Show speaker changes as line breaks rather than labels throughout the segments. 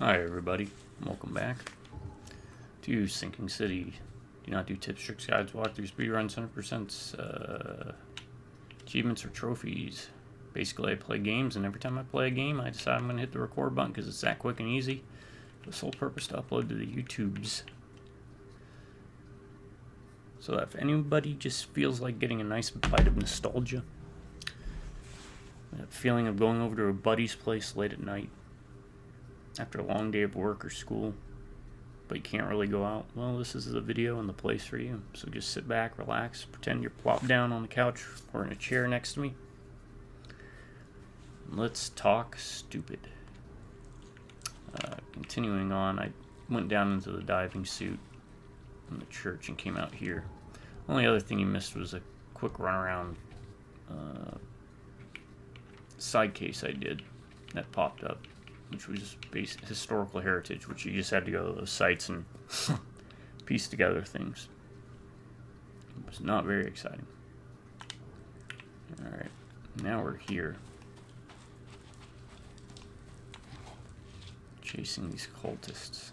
Hi everybody, welcome back to Sinking City. Do not do tips, tricks, guides, walkthroughs, speedruns, 100% achievements or trophies. Basically I play games, and every time I play a game I decide I'm going to hit the record button because it's that quick and easy. The sole purpose to upload to the YouTubes. So that if anybody just feels like getting a nice bite of nostalgia, that feeling of going over to a buddy's place late at night after a long day of work or school, but you can't really go out, well, this is the video and the place for you. So just sit back, relax, pretend you're plopped down on the couch or in a chair next to me. Let's talk stupid. Continuing on, I went down into the diving suit in the church and came out here. Only other thing you missed was a quick run around side case I did that popped up, which was based historical heritage, which you just had to go to those sites and piece together things. It was not very exciting. Alright, now we're here. Chasing these cultists.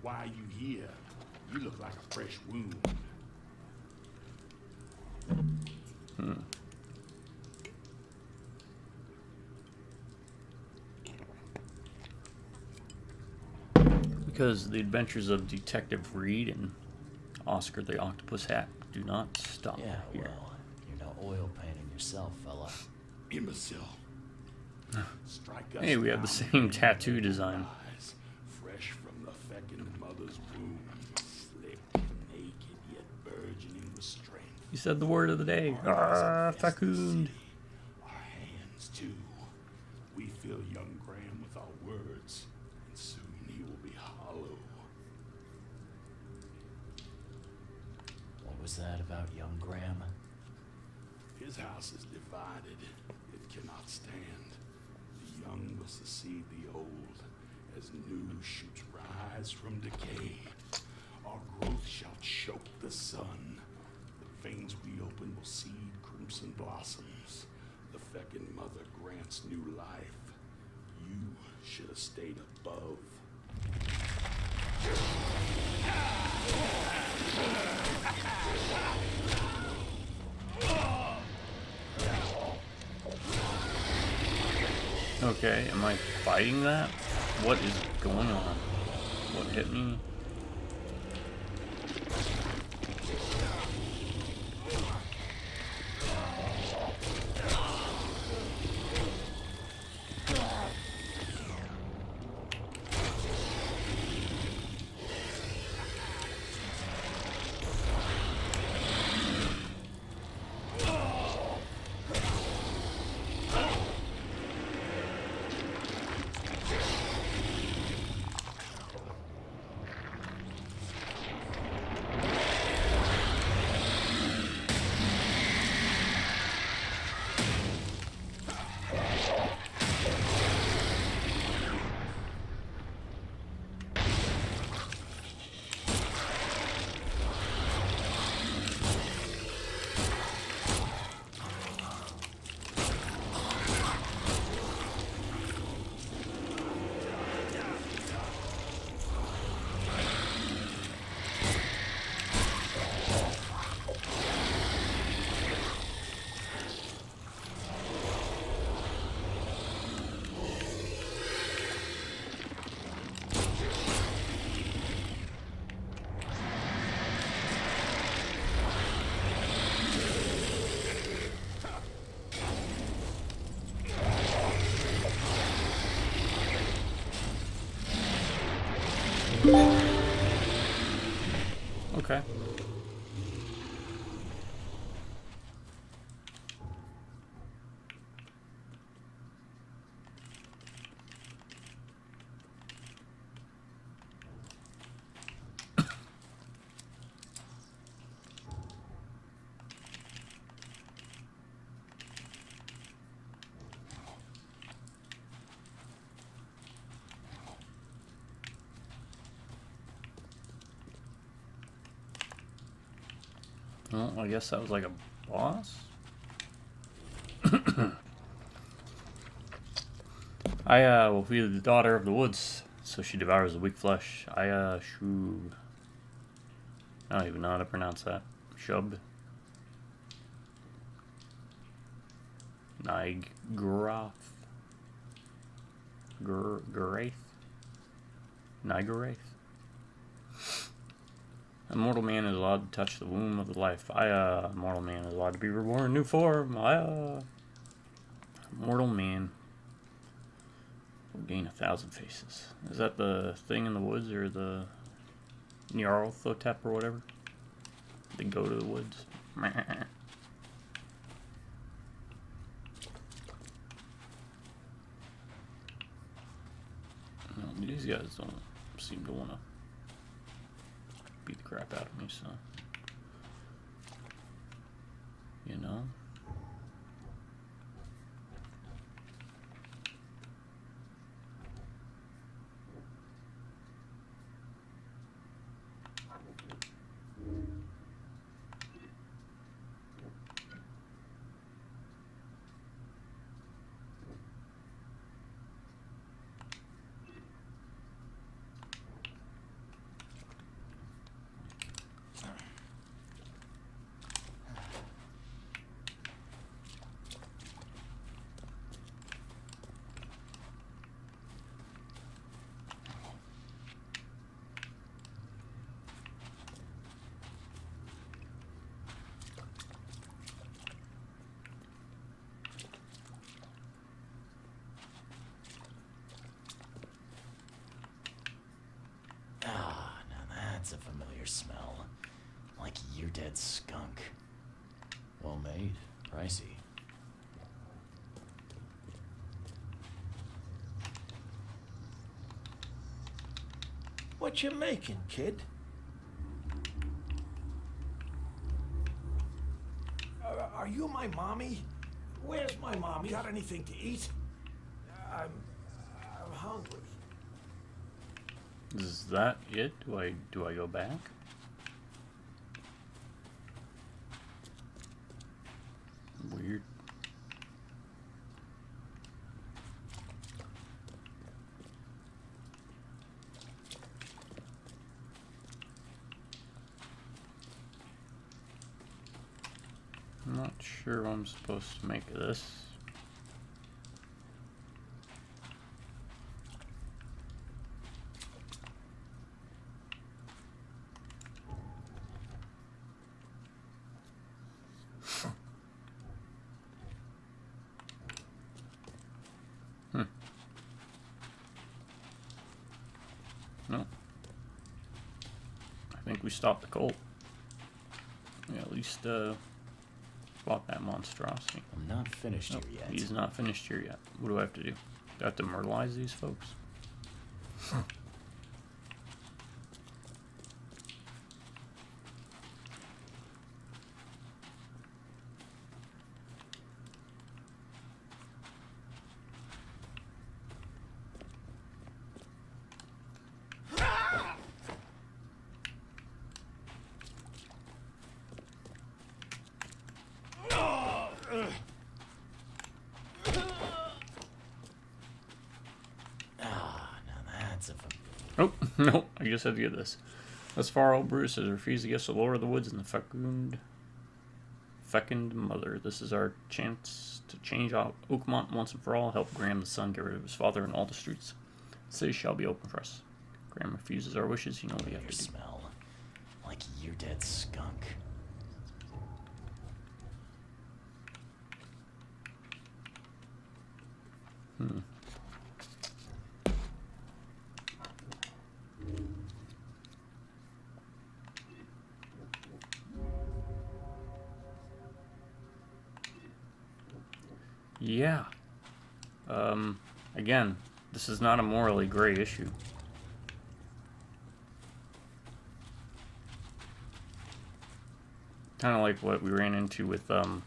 Why are you here? You look like a fresh wound.
Because the adventures of Detective Reed and Oscar the Octopus Hat do not stop
Yeah,
here.
well, you're no oil painting yourself, fella.
Imbecile. Strike us
Hey, we have the
down
same
and
tattoo design.
rise, fresh from the fecund mother's womb, slick, naked, yet burgeoning with strength.
You said the word of the day.
Our
Fecund.
Our hands, too. We fill young Graham with our words, and soon he will be hollow.
What was that about young Graham?
His house is divided. It cannot stand. The young will succeed the old, as new shoots rise from decay. Our growth shall choke the sun. The veins we open will seed crimson blossoms. The fecund mother grants new life. You should have stayed above.
Okay, am I fighting that? What is going on? What hit me? Okay. Well, I guess that was like a boss. I will feed the daughter of the woods, so she devours the weak flesh. Shub. I don't even know how to pronounce that. Shub. Nigrath. Gurath. Nigarath. A mortal man is allowed to touch the womb of the life. Mortal man is allowed to be reborn in new form. Mortal man will gain 1,000 faces. Is that the thing in the woods or the Nyarlathotep or whatever? They go to the woods. No, these guys don't seem to want to beat the crap out of me, so you know.
Ah, now that's a familiar smell. Like a year-dead skunk. Well made. Pricey.
What you making, kid? Are you my mommy? Where's my mommy? Got anything to eat? I'm hungry.
Is that it? Do I go back? Weird. I'm not sure what I'm supposed to make of this. No. I think we stopped the cult. We at least fought that monstrosity.
I'm not finished
Nope,
here yet.
he's not finished here yet. What do I have to do? Do I have to myrtleize these folks?
Ah, now that's a
Oh, no, I just had to get this. Thus far, old Bruce has refused to give the Lord of the Woods and the fecund mother. This is our chance to change out Oakmont once and for all, help Graham the son get rid of his father and all the streets. The city shall be open for us. Graham refuses our wishes, you know what we have to do.
smell. Like a year-dead skunk.
Yeah. Again, this is not a morally gray issue. Kind of like what we ran into with the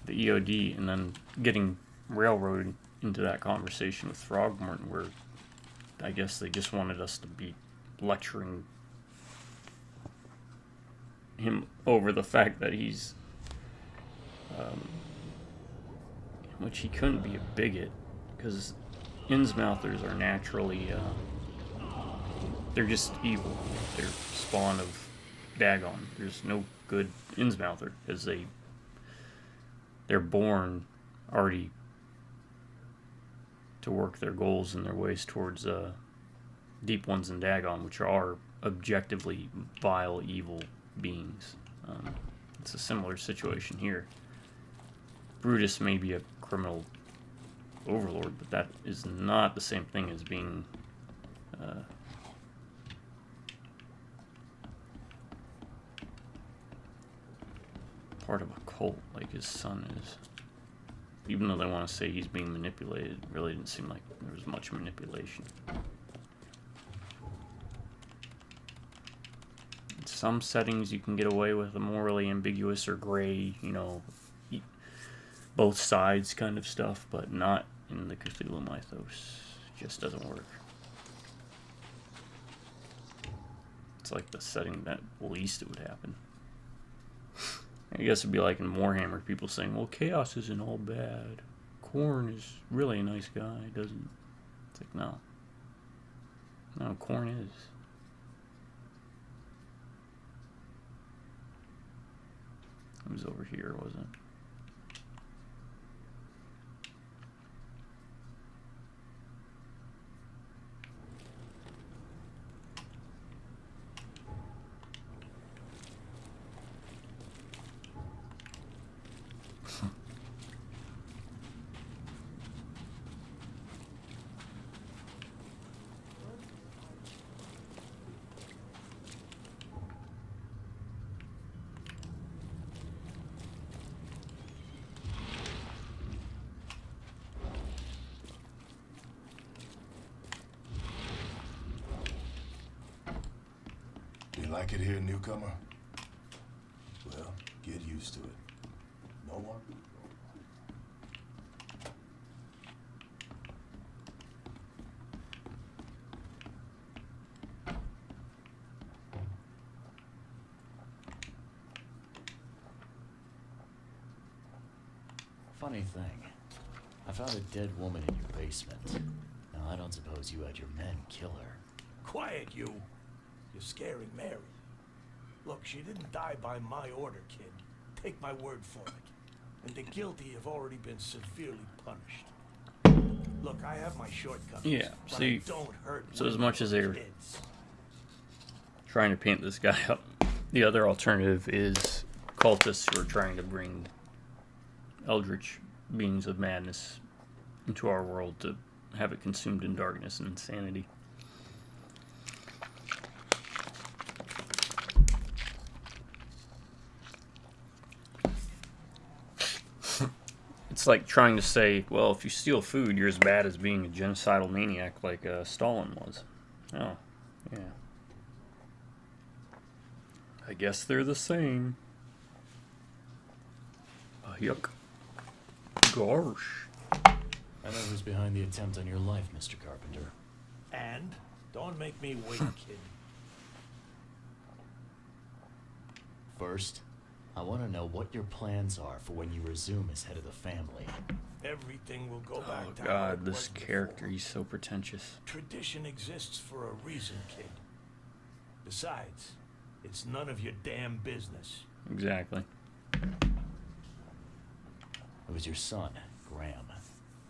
EOD, and then getting railroaded into that conversation with Throgmorton, where I guess they just wanted us to be lecturing him over the fact that he's, which he couldn't be a bigot, because Innsmouthers are naturally, they're just evil. They're spawn of Dagon. There's no good Innsmouther, because they're born already to work their goals and their ways towards deep ones in Dagon, which are objectively vile, evil beings. It's a similar situation here. Brutus may be a criminal overlord, but that is not the same thing as being part of a cult like his son is. Even though they want to say he's being manipulated, it really didn't seem like there was much manipulation. In some settings you can get away with a morally ambiguous or gray, both sides kind of stuff, but not in the Cthulhu mythos. It just doesn't work. It's like the setting that least it would happen. I guess it'd be like in Warhammer, people saying, well, Chaos isn't all bad. Khorne is really a nice guy, doesn't... It's like, no. No, Khorne is. It was over here, wasn't it?
You like it here, newcomer? Well, get used to it. No one?
Funny thing, I found a dead woman in your basement. Now, I don't suppose you had your men kill her.
Quiet, you. You're scaring Mary. Look, she didn't die by my order, kid. Take my word for it. And the guilty have already been severely punished. Look, I have my shortcomings.
Yeah,
but
see,
I don't hurt
so as
women
much as
or
they're
kids.
trying to paint this guy up, the other alternative is cultists who are trying to bring eldritch beings of madness into our world to have it consumed in darkness and insanity. It's like trying to say, well, if you steal food, you're as bad as being a genocidal maniac like Stalin was. Oh, yeah. I guess they're the same. Yuck. Gosh.
I know who's behind the attempt on your life, Mr. Carpenter.
And? Don't make me wait, kid.
First, I want to know what your plans are for when you resume as head of the family.
Everything will go back
Oh
down
god,
like it
this
was
character,
before.
he's so pretentious.
Tradition exists for a reason, kid. Besides, it's none of your damn business.
Exactly.
It was your son, Graham.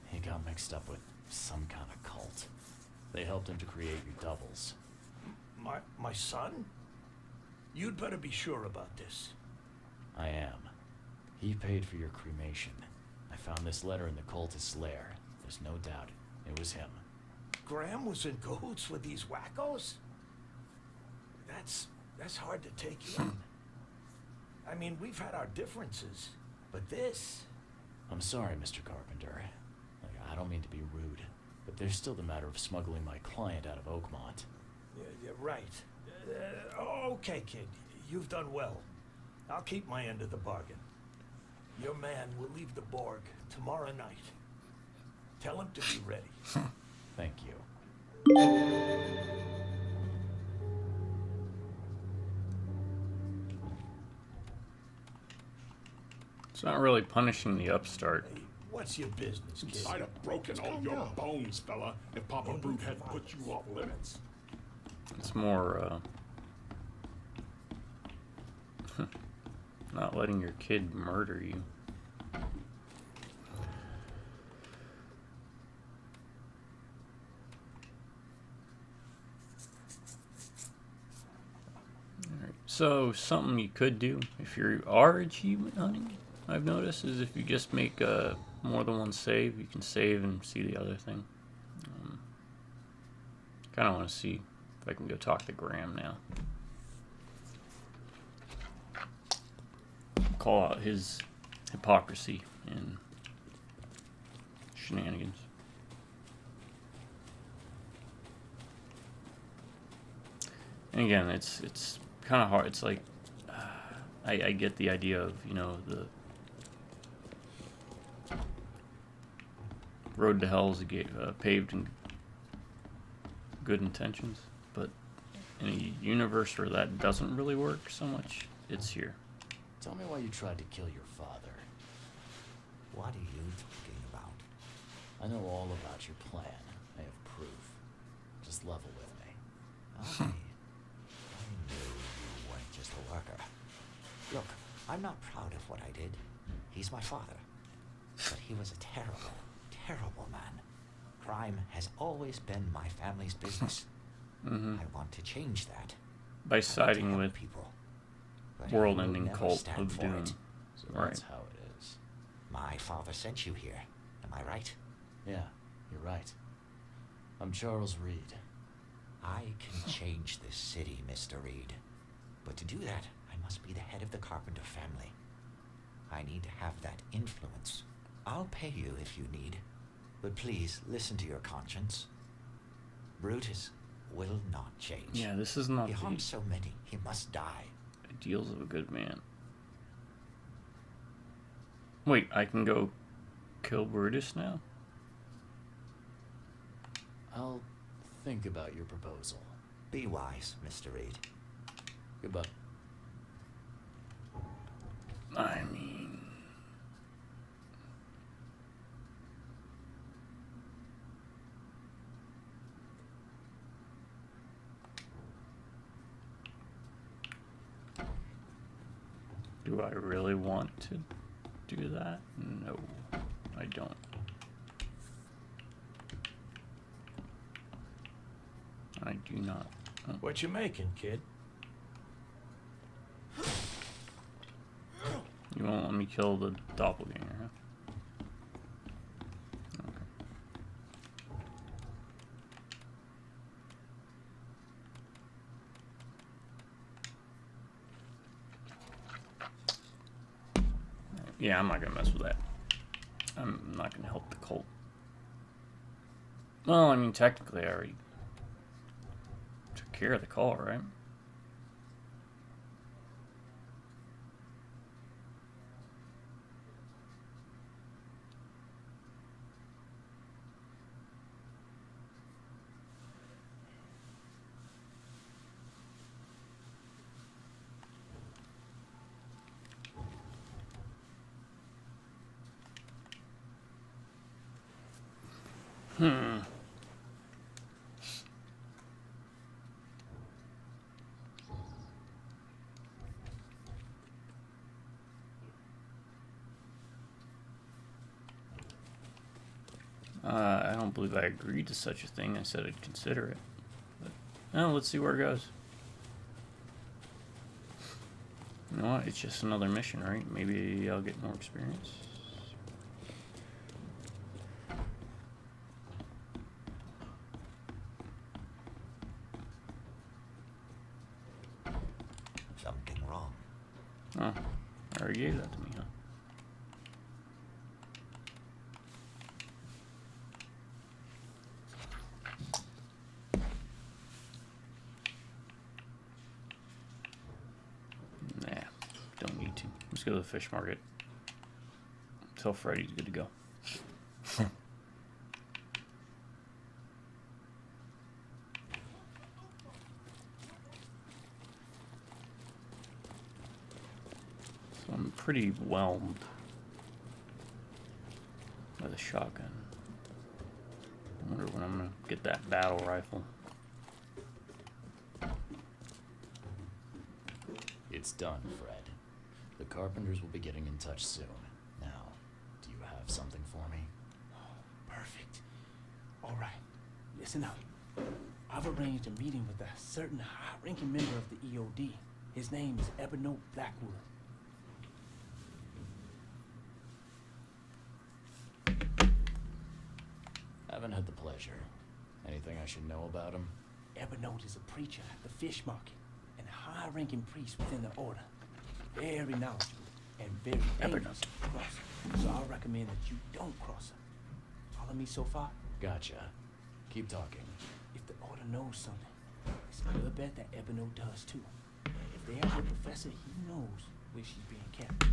He got mixed up with some kind of cult. They helped him to create your doubles.
My son? You'd better be sure about this.
I am. He paid for your cremation. I found this letter in the cultist's lair. There's no doubt it was him.
Graham was in cahoots with these wackos? That's hard to take in. I mean, we've had our differences, but this...
I'm sorry, Mr. Carpenter. I don't mean to be rude, but there's still the matter of smuggling my client out of Oakmont.
Yeah, right. Okay, kid. You've done well. I'll keep my end of the bargain. Your man will leave the Borg tomorrow night. Tell him to be ready.
Thank you.
It's not really punishing the upstart.
Hey, what's your business, kid?
I'd have broken all your bones, fella, if Papa Brute hadn't put you off limits.
It's more, not letting your kid murder you. Alright, so something you could do if you are achievement hunting, I've noticed, is if you just make more than one save, you can save and see the other thing. Kind of want to see if I can go talk to Graham now. Call out his hypocrisy and shenanigans. And again, it's kind of hard. It's like I get the idea of, you know, the road to hell is paved in good intentions, but in a universe where that doesn't really work so much, it's here.
Tell me why you tried to kill your father.
What are you talking about?
I know all about your plan. I have proof. Just level with me.
I knew you weren't just a worker. Look, I'm not proud of what I did. He's my father. But he was a terrible, terrible man. Crime has always been my family's business. I want to change that.
By siding with
people. But
world-ending
you'll never
cult
stand
of
for
doom.
it.
So
Right.
that's how it is.
My father sent you here. Am I right?
Yeah, you're right. I'm Charles Reed.
I can change this city, Mr. Reed. But to do that, I must be the head of the Carpenter family. I need to have that influence. I'll pay you if you need. But please, listen to your conscience. Brutus will not change.
Yeah, this is not
He harmed
the
so many, he must die.
ideals of a good man. Wait, I can go kill Brutus now?
I'll think about your proposal.
Be wise, Mr. Reed.
Goodbye.
I mean... Do I really want to do that? No, I don't. I do not. Oh.
What you making, kid?
You won't let me kill the doppelganger, huh? Okay. Yeah, I'm not gonna mess with that. I'm not gonna help the cult. Well, I mean, technically, I already took care of the cult, right? I don't believe I agreed to such a thing. I said I'd consider it. But, well, let's see where it goes. You know what? It's just another mission, right? Maybe I'll get more experience.
Something wrong.
Oh, I already gave that to me, huh? Nah, don't need to. Let's go to the fish market. Tell Freddy's good to go. So I'm pretty whelmed the shotgun. I wonder when I'm gonna get that battle rifle.
It's done, Fred. The carpenters will be getting in touch soon. Now, do you have something for me?
Perfect. All right, listen up. I've arranged a meeting with a certain high-ranking member of the EOD. His name is Ebony Blackwood.
Haven't had the pleasure. Anything I should know about him?
Ebony is a preacher at the fish market and a high-ranking priest within the order. Very knowledgeable and very dangerous to cross. So I recommend that you don't cross him. Follow me so far?
Gotcha. Keep talking.
If the order knows something, it's a good bet that Ebony does too. If they have a professor, he knows where she's being kept.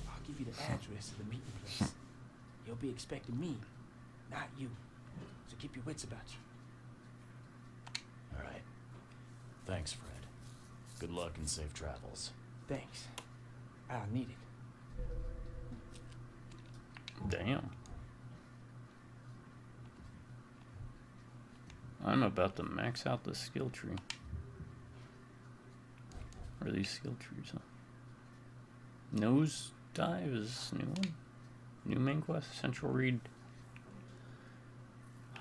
I'll give you the address of the meeting place. You'll be expecting me, not you. So keep your wits about you.
All right. Thanks, Fred. Good luck and safe travels.
Thanks. I'll need it.
Damn. I'm about to max out the skill tree. Or these skill trees, huh? Nose dive is new one. New main quest. Central Reed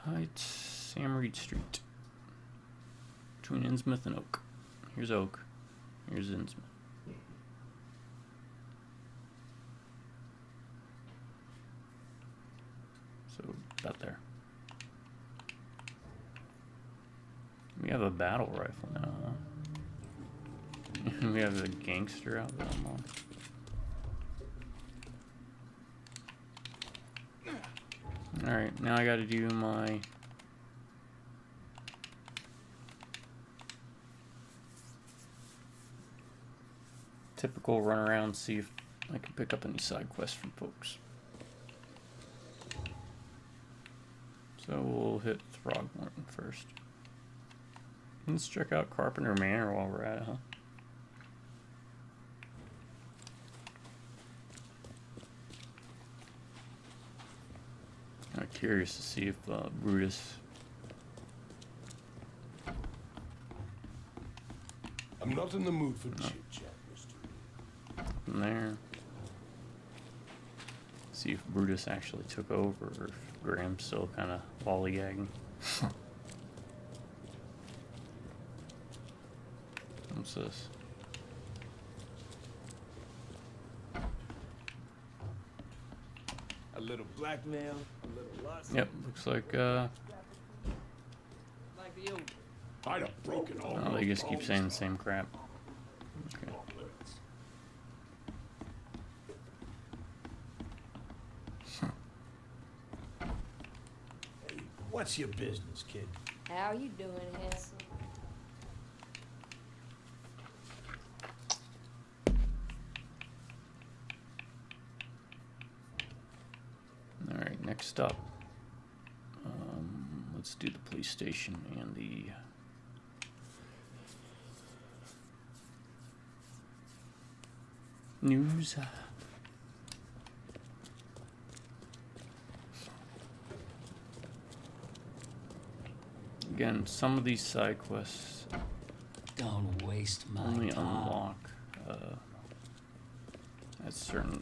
Heights, Sam Reed Street. Between Innsmouth and Oak. Here's Oak. Here's Innsmouth. So, about there. We have a battle rifle now, huh? We have a gangster out there. Alright, now I gotta do my typical run around, see if I can pick up any side quests from folks. So we'll hit Throgmorton first. Let's check out Carpenter Manor while we're at it, huh? I'm curious to see if Brutus...
I'm not in the mood for chit-chat, Mr.
From there. See if Brutus actually took over or if Graham's still kind of lollygagging. What's this?
A little blackmail, a little lust.
Yep, looks like
Like the old.
I'd have broken all
oh, they just keep saying the same crap. Okay.
Hey, what's your business, kid?
How you doing, handsome?
Alright, next up. Let's do the police station and the... news. Again, some of these side quests
Don't waste my
only
time.
unlock at certain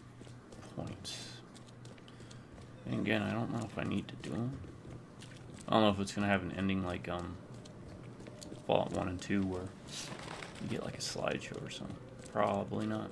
points. And again, I don't know if I need to do them. I don't know if it's gonna have an ending like Fallout 1 and 2 where you get like a slideshow or something. Probably not.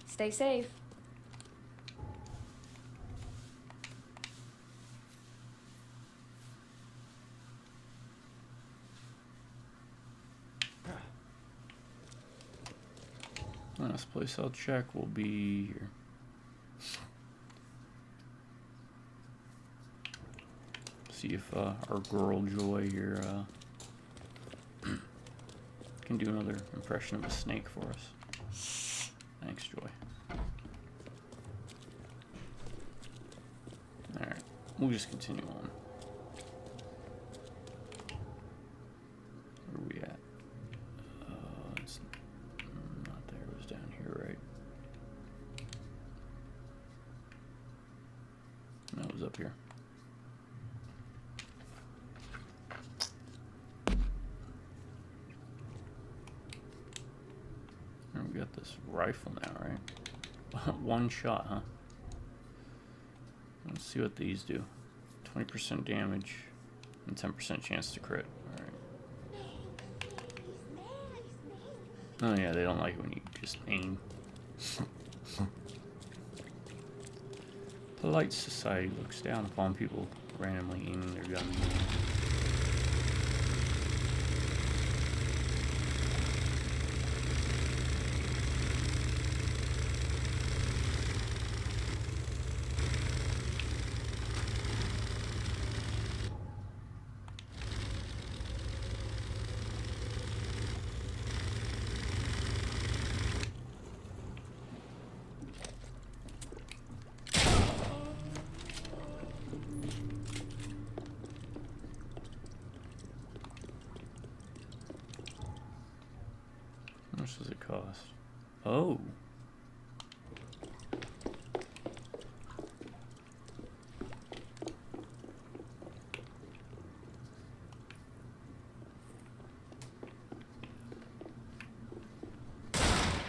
Stay safe.
Last place I'll check will be here. See if our girl Joy here can do another impression of a snake for us. Thanks, Joy. Alright, we'll just continue on. Where are we at? It's not there, it was down here, right? No, it was up here. We got this rifle now, right? One shot, huh? Let's see what these do. 20% damage and 10% chance to crit. Alright. Oh yeah, they don't like it when you just aim. Polite society looks down upon people randomly aiming their guns. How much does it cost? Oh.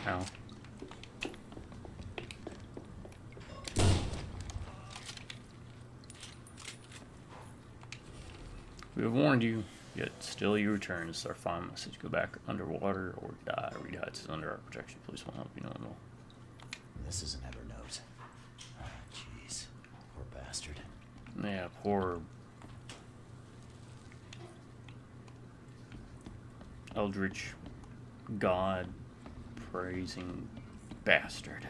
Ow. We have warned you, yet still you return. This is our final message. Go back underwater or die. Reed hides is under our protection. Police won't help you no more.
This is an Evernote. Ah, jeez. Poor bastard.
Yeah, poor eldritch god praising bastard.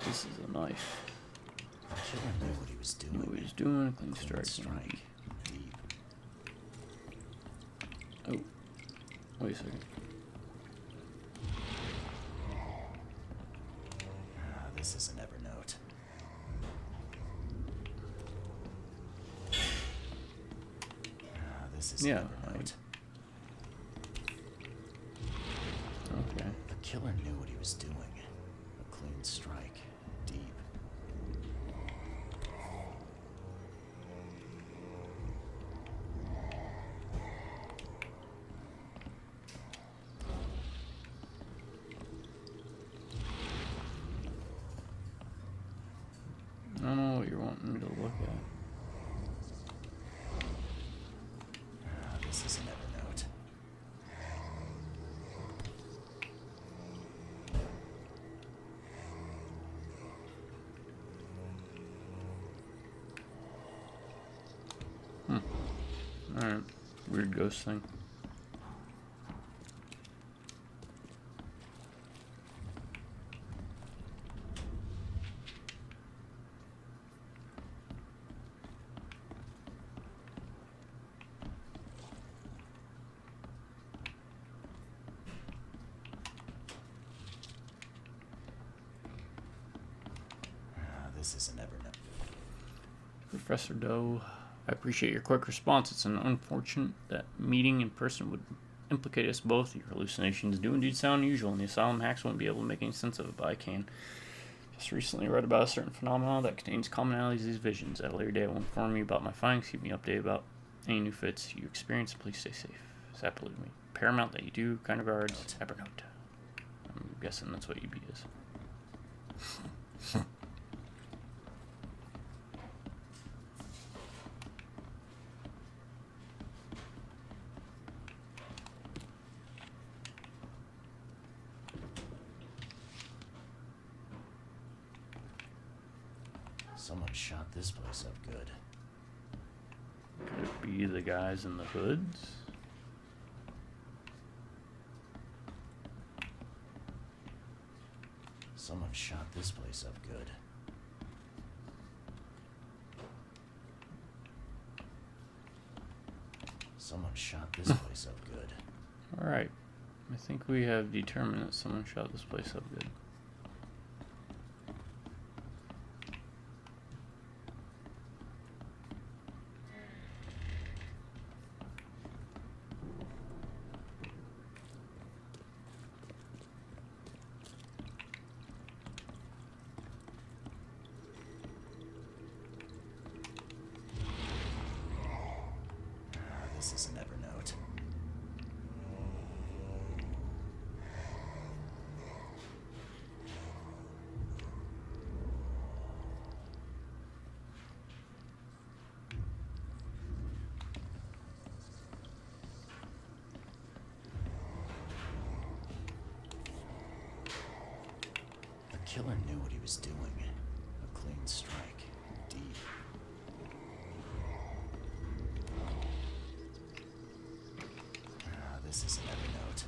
This is a knife.
The killer knew what he was doing.
Knew what he was doing. Clean
Clean
strike.
strike. Deep.
Oh, wait a second.
Ah, this is an Evernote. Ah, this is
Yeah,
an Evernote.
Okay.
The killer knew what he was doing. A clean strike. Deep.
I don't know what you're wanting me to look at.
Ah, this is an Evernote.
Alright. Weird ghost thing.
Ah, this is an Evernote.
Professor Doe, I appreciate your quick response. It's unfortunate that meeting in person would implicate us both. Your hallucinations do indeed sound unusual, and the asylum hacks won't be able to make any sense of it, but I can. Just recently read about a certain phenomenon that contains commonalities of these visions. At a later date, I will inform you about my findings. Keep me updated about any new fits you experience. Please stay safe. Is that believe me? Paramount that you do. Kind regards, Evernote. I'm guessing that's what EB is.
Someone shot this place up good.
Could it be the guys in the hoods?
Someone shot this place up good. Someone shot this place up good.
Alright. I think we have determined that someone shot this place up good.
This is an Evernote. The killer knew what he was doing. A clean strike, indeed. This is an Evernote.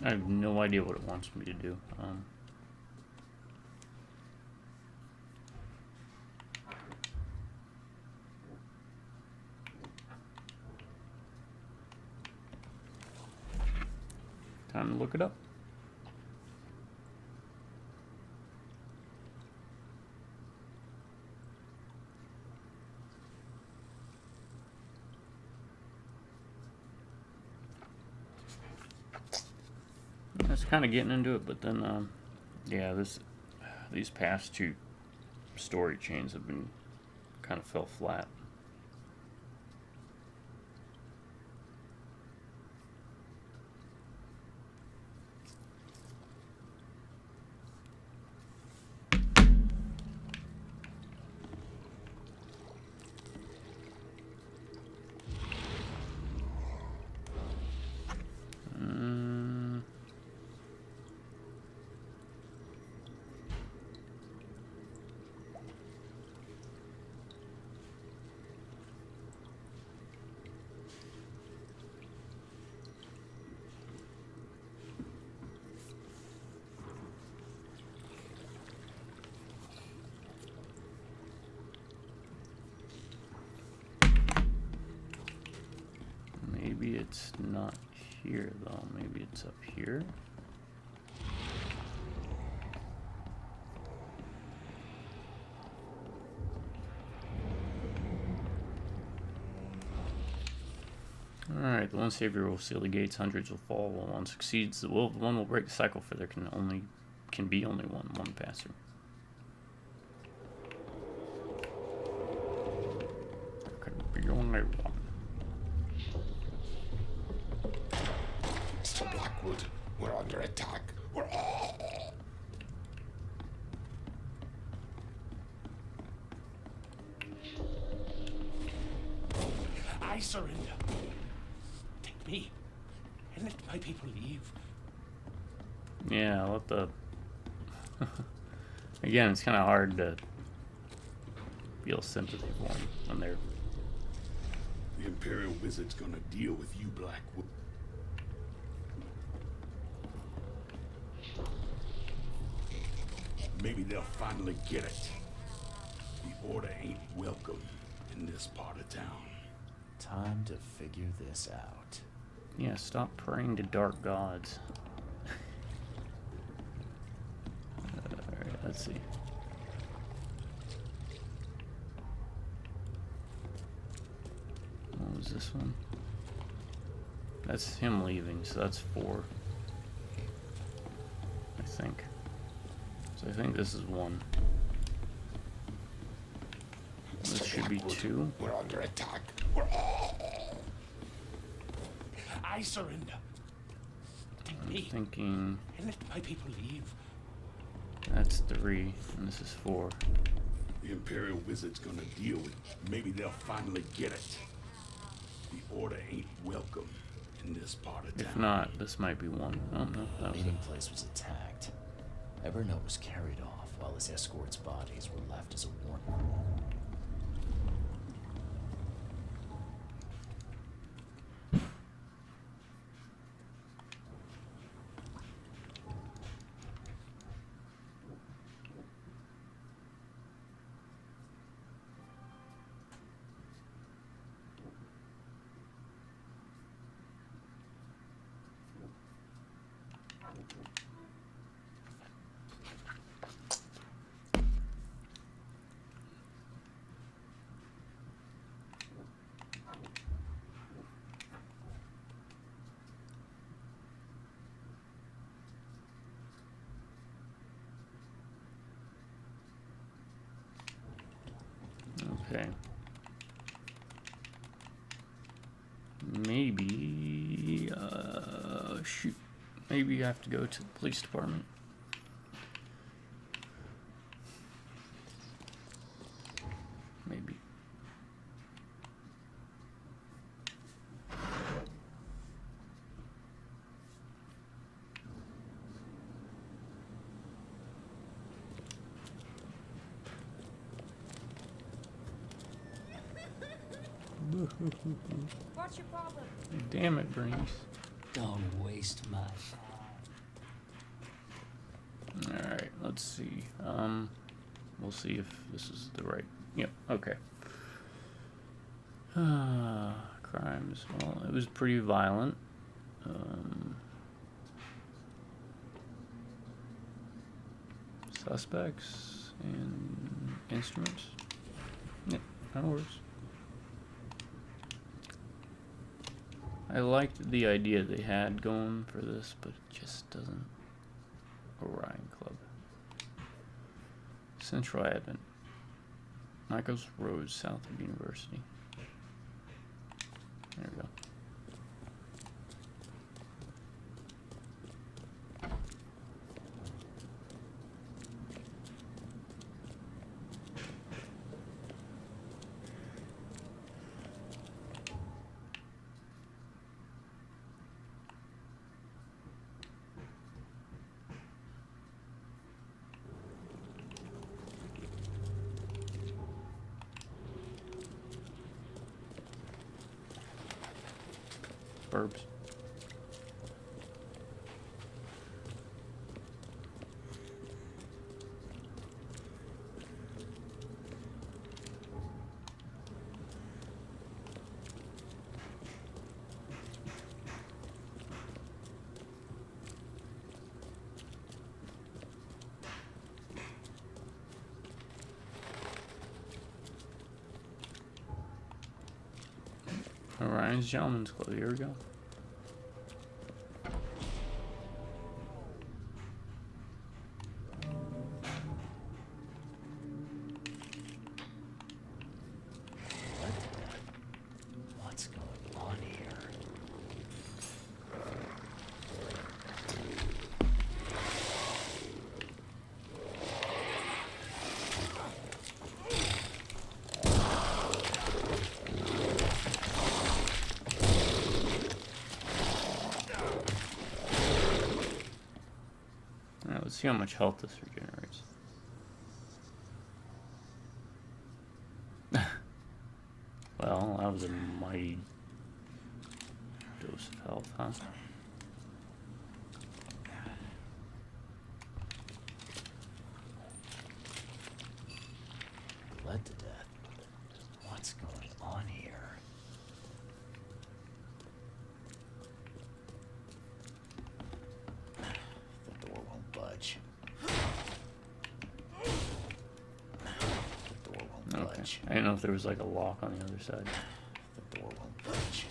I have no idea what it wants me to do. Time to look it up. I was kind of getting into it, but then, yeah, these past two story chains have been kind of fell flat. Maybe it's not here though. Maybe it's up here. Alright, the one savior will seal the gates, hundreds will fall, while one succeeds, the will of one will break the cycle, for there can be only one passer. There can be only one.
Mr. Blackwood, we're under attack.
I surrender. Take me and let my people leave.
Yeah, let the... Again, it's kind of hard to feel sympathy for them when they're...
The Imperial Wizard's gonna deal with you, Blackwood. Maybe they'll finally get it. The Order ain't welcome in this part of town.
Time to figure this out.
Yeah, stop praying to dark gods. Alright, let's see. What was this one? That's him leaving, so that's 4. I think. So I think this is 1. This should be 2.
We're under attack.
I surrender. Take
I'm
me
thinking
and let my people leave.
that's 3, and this is 4.
The Imperial Wizard's gonna deal with. Maybe they'll finally get it. The Order ain't welcome in this part of town.
If not, this might be 1. Oh no,
The
that was
meeting
it.
place was attacked. Evernote was carried off while his escort's bodies were left as a warning.
Okay. Maybe, shoot. Maybe you have to go to the police department. Maybe.
What's your problem?
Damn it, Bernice.
Don't waste my.
Alright, let's see. We'll see if this is the right. Yep, okay. Crimes. Well, it was pretty violent. Suspects and instruments. Yep, that works. I liked the idea they had going for this, but it just doesn't. Orion Club. Central Advent. Michael's Road, south of University. There we go. Burbs. Orion's Gentleman's Club, here we go.
What's going on here?
Alright, let's see how much health this regenerates. Well, that was a mighty dose of health, huh?
Bled to death. What's going on here? The door won't budge. The door won't
Okay.
budge.
I didn't know if there was like a lock on the other side.
The door won't budge.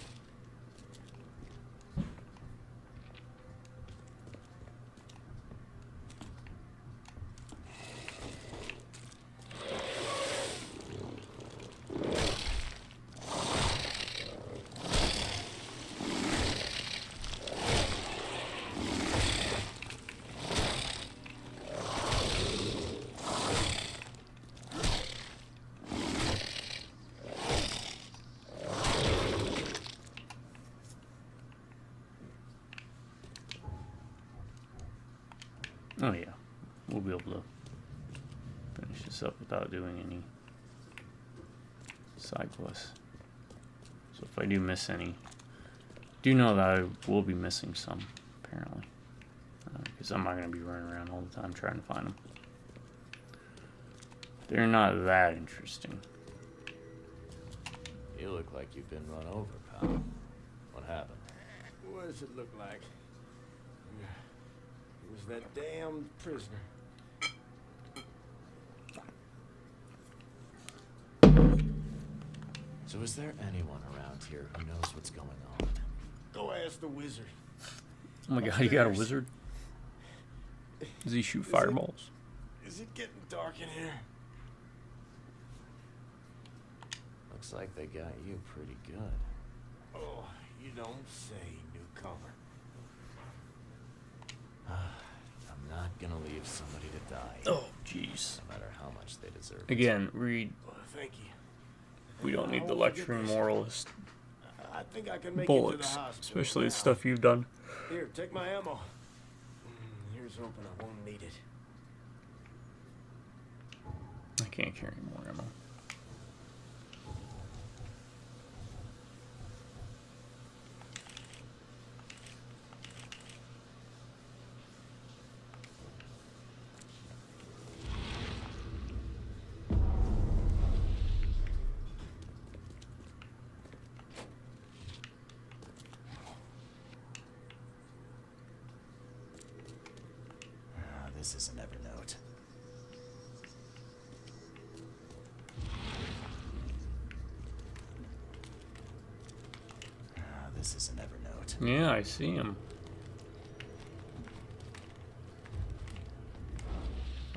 Oh yeah, we'll be able to finish this up without doing any side quests. So if I do miss any, do know that I will be missing some, apparently. Because I'm not going to be running around all the time trying to find them. They're not that interesting.
You look like you've been run over, pal. What happened?
What does it look like? It was that damned prisoner.
So is there anyone around here who knows what's going on?
Go ask the wizard.
Oh my god, you got a wizard? Does he shoot fireballs?
Is it getting dark in here?
Looks like they got you pretty good.
Oh, you don't say, newcomer.
I'm not gonna leave somebody to die.
Oh, jeez.
No matter how much they deserve it.
Again, Reed,
Well, thank you.
we don't need the
I won't forget
lecturing
this.
moralist
I think I can make it to the
bullocks,
hospital.
especially the
now.
stuff you've done.
Here, take my ammo. Here's hoping I won't need it.
I can't carry more ammo.
This is an Evernote. This is an Evernote.
Yeah, I see him.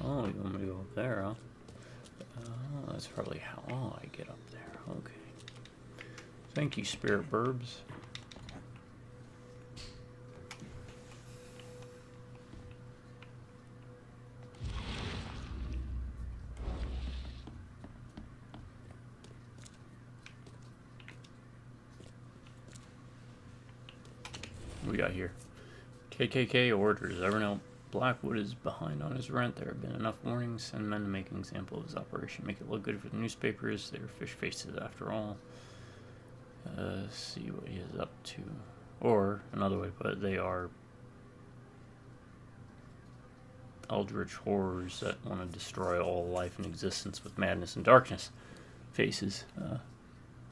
Oh, you want me to go up there, huh? Oh, that's probably how I get up there. Okay. Thank you, Spirit Burbs. What we got here? KKK orders. Evernote. Blackwood is behind on his rent. There have been enough warnings. Send men to make an example of his operation. Make it look good for the newspapers. They're fish faces after all. See what he is up to. Or, another way to put it, they are eldritch horrors that want to destroy all life and existence with madness and darkness. Faces.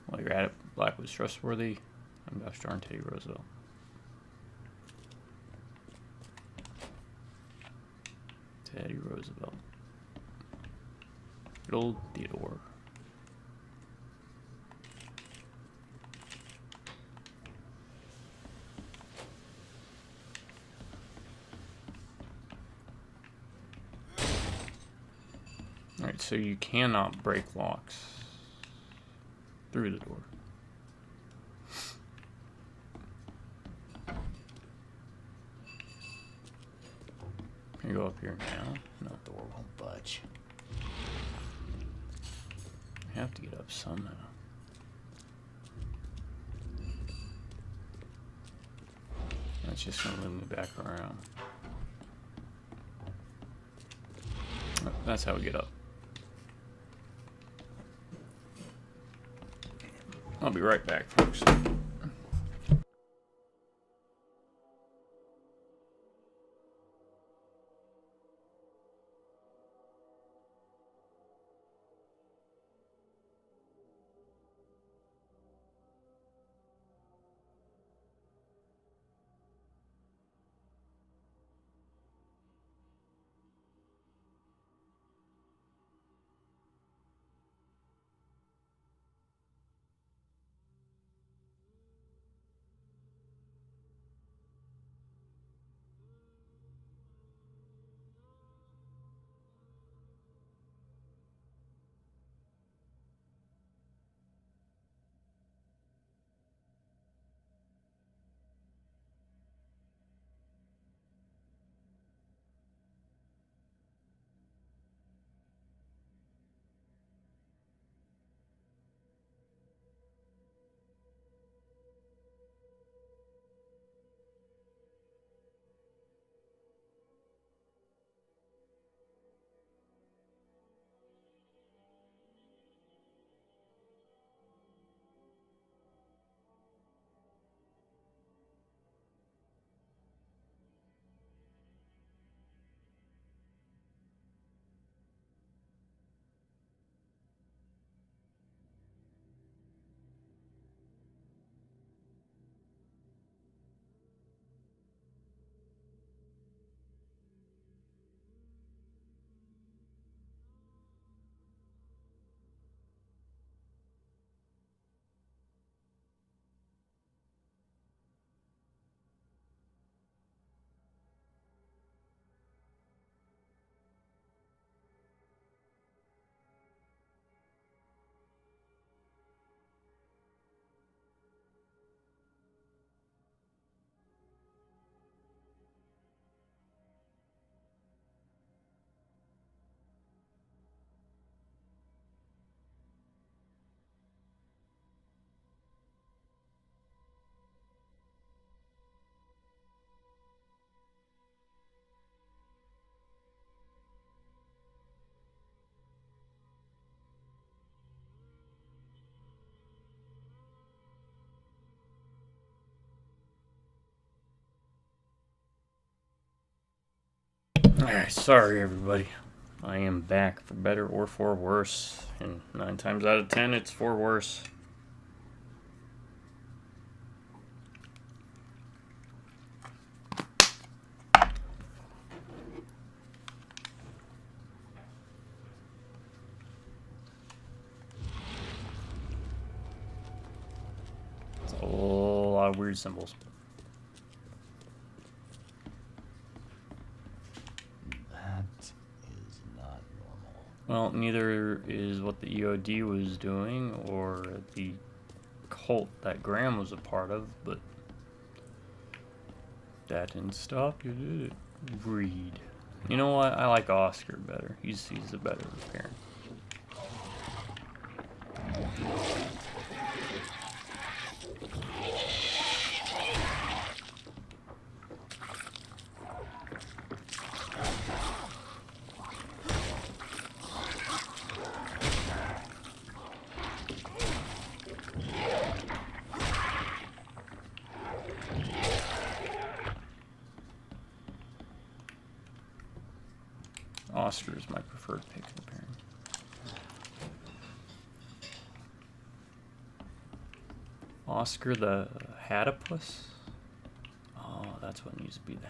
While you're at it, Blackwood's trustworthy. And gosh darn Teddy Roosevelt. Teddy Roosevelt. Good old Theodore. Alright, so you cannot break locks through the door. Can you go up here now? No.
Door won't budge.
I have to get up somehow. That's just gonna move me back around. Oh, that's how we get up. I'll be right back, folks. Alright, sorry everybody. I am back for better or for worse. And 9 times out of 10, it's for worse. It's a lot of weird symbols.
That is not normal.
Well, neither is what the EOD was doing or the cult that Graham was a part of, but that didn't stop you, did it? Reed. You know what? I like Oscar better. He's a better parent. Oscar is my preferred pick of the pairing. Oscar the Hadopus? Oh, that's what needs to be the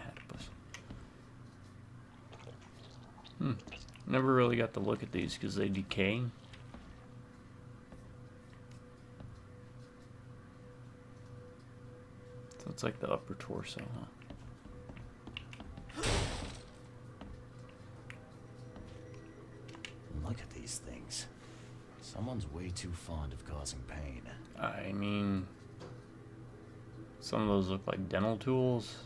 Hadopus. Never really got to look at these because they decay. So it's like the upper torso, huh?
Look at these things. Someone's way too fond of causing pain.
I mean, some of those look like dental tools.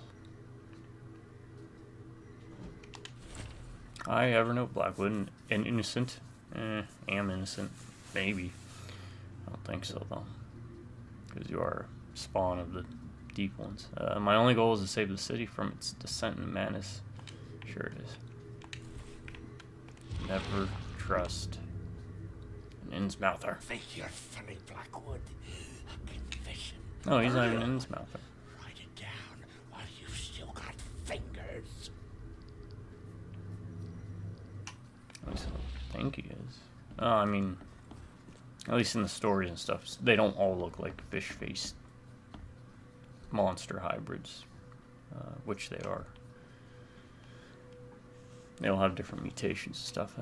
Hi, Evernote Blackwood, and innocent. Am innocent. Maybe. I don't think so, though. Because you are spawn of the deep ones. My only goal is to save the city from its descent into madness. Sure it is. Never trust an Innsmouther.
Think you're funny, Blackwood. A confession.
No, he's not even an Innsmouther.
Write it down while you've still got fingers.
At least I think he is. I mean, at least in the stories and stuff, they don't all look like fish-faced monster hybrids, which they are. They all have different mutations and stuff.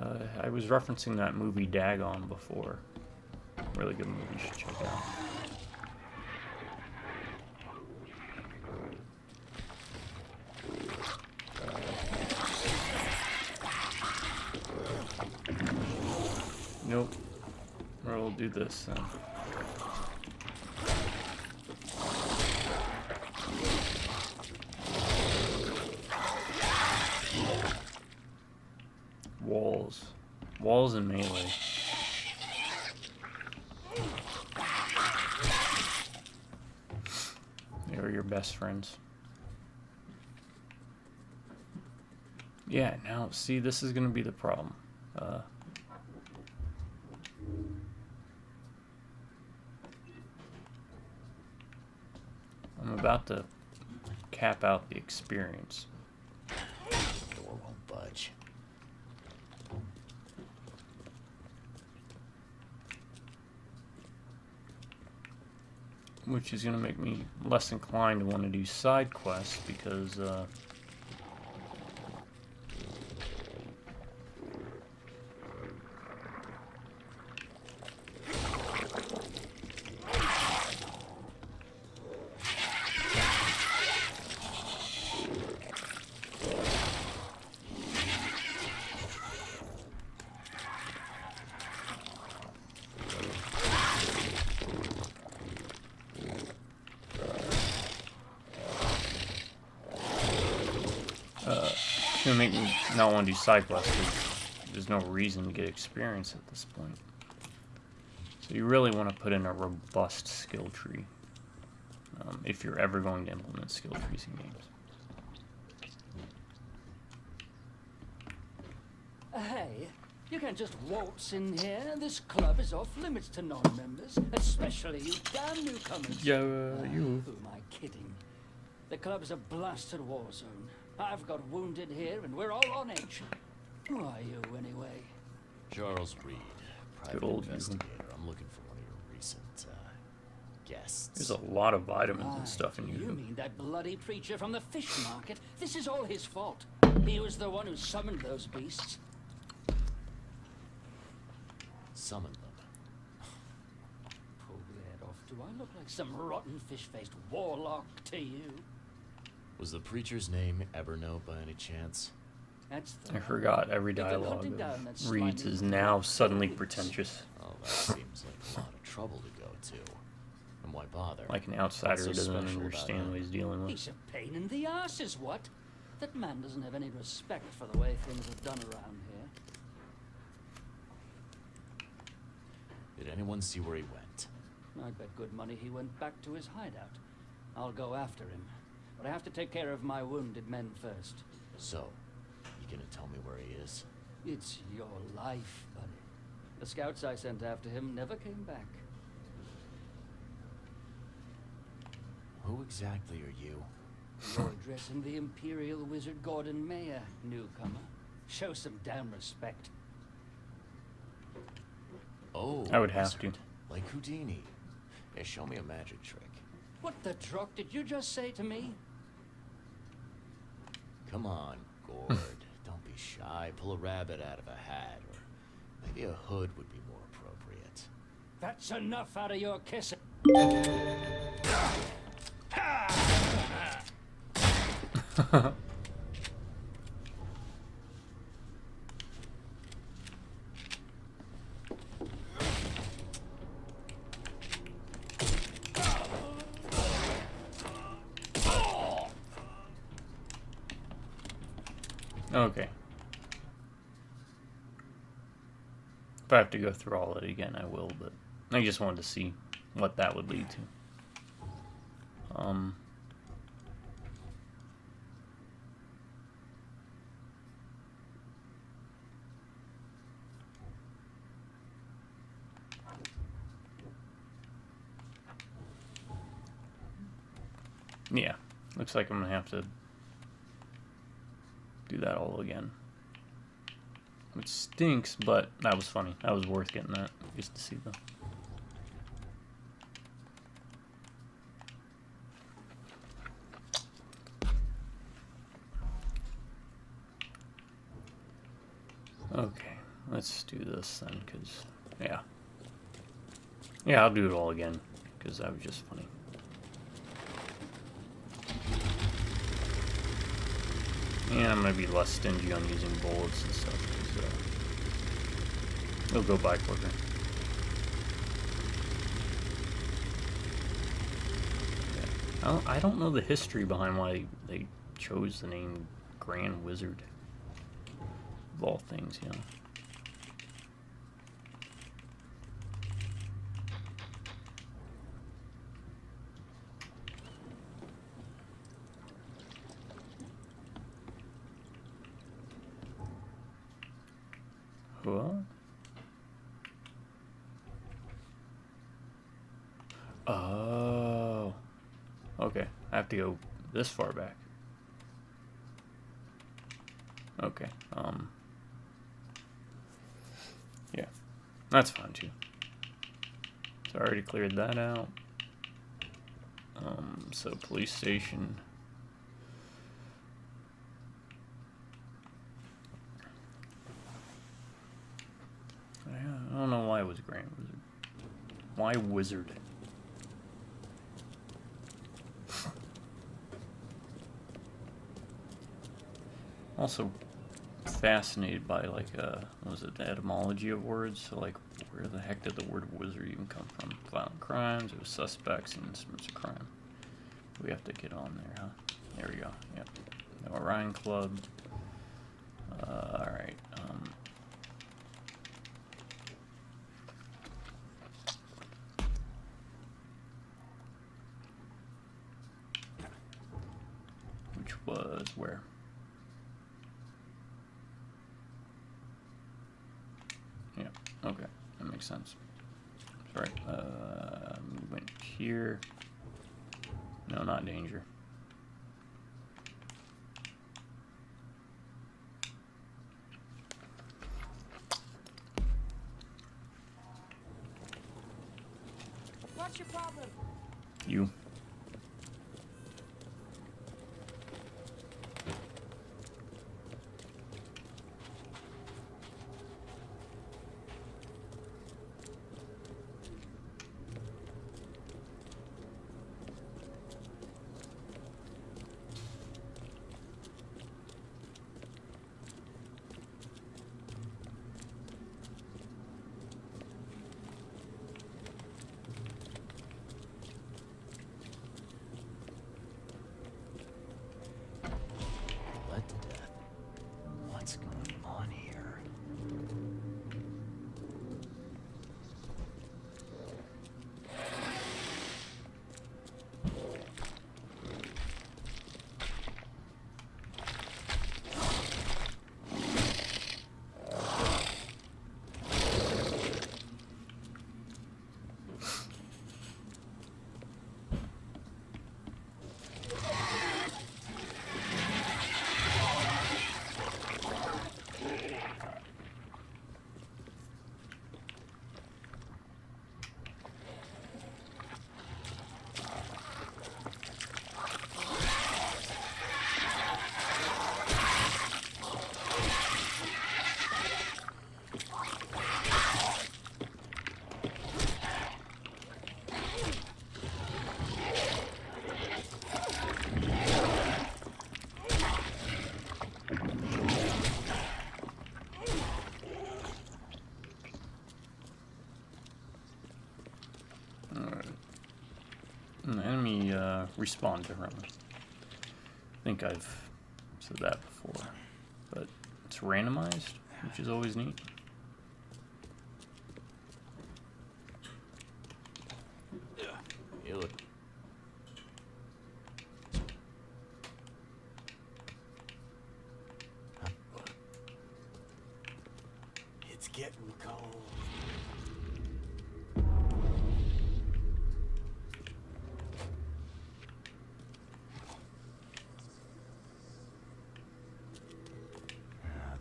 I was referencing that movie Dagon before. Really good movie, you should check it out. Nope. We'll do this then. Walls. Walls and melee. They're your best friends. Yeah, now, see, this is going to be the problem. I'm about to cap out the experience.
The door won't budge.
Which is going to make me less inclined to want to do side quests because, it's going to make me not want to do side quests because there's no reason to get experience at this point. So you really want to put in a robust skill tree if you're ever going to implement skill trees in games.
Hey, you can't just waltz in here. This club is off limits to non-members, especially you damn newcomers.
Yeah, you.
Who am I kidding? The club is a blasted war zone. I've got wounded here, and we're all on edge. Who are you, anyway?
Charles Reed, private
old
investigator. I'm looking for one of your recent guests.
There's a lot of vitamins and
Right,
stuff in
you
you.
mean that bloody preacher from the fish market? This is all his fault. He was the one who summoned those beasts.
Summon them.
Pull the head off. Do I look like some rotten fish-faced warlock to you?
Was the preacher's name Eberno by any chance?
That's the
I forgot every
They've been
dialogue
hunting down that
of Reed's
slimy
is now
for
suddenly
weeks.
pretentious.
Oh, that seems like a lot of trouble to go to. And why bother?
Like an outsider
What's
who
so
doesn't
special about
understand
him?
what he's dealing with.
He's a pain in the ass, is what? That man doesn't have any respect for the way things are done around here.
Did anyone see where he went?
I bet good money he went back to his hideout. I'll go after him. But I have to take care of my wounded men first.
So, you gonna tell me where he is?
It's your life, buddy. The scouts I sent after him never came back.
Who exactly are you?
You're addressing the Imperial Wizard Gordon Mayer, newcomer. Show some damn respect.
Oh,
I would have
wizard.
to.
Like Houdini. Yeah, show me a magic trick.
What the truck did you just say to me?
Come on, Gord. Don't be shy. Pull a rabbit out of a hat, or maybe a hood would be more appropriate.
That's enough out of your kissing.
Okay. If I have to go through all of it again, I will, but I just wanted to see what that would lead to. Yeah, looks like I'm gonna have to do that all again. Which stinks, but that was funny. That was worth getting that just to see them. Okay, let's do this then, because, yeah. Yeah, I'll do it all again, because that was just funny. And I'm going to be less stingy on using bullets and stuff, because it'll go by quicker. Yeah. I don't know the history behind why they chose the name Grand Wizard. Of all things, you know. What? Oh. Okay. I have to go this far back. Okay. Yeah. That's fine too. So I already cleared that out. So police station. I don't know why it was Grand Wizard. Why Wizard? Also fascinated by, like, what was it, the etymology of words? So, like, where the heck did the word wizard even come from? Violent crimes, it was suspects, and instruments of crime. We have to get on there, huh? There we go, yep. The Orion Club. Alright, which was where? Yeah, okay, that makes sense. Sorry, we went here. No, not danger.
What's your problem?
You.
Blood to death. What's going on here? An enemy respawn differently. I think I've said that before, but it's randomized, which is always neat. You look.
It's getting cold.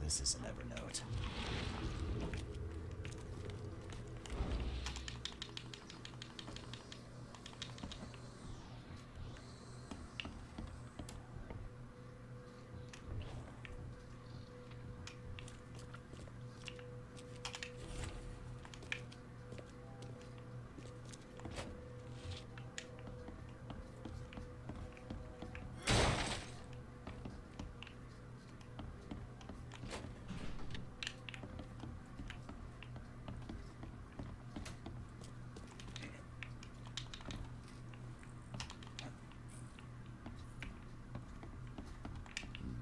This is an Evernote.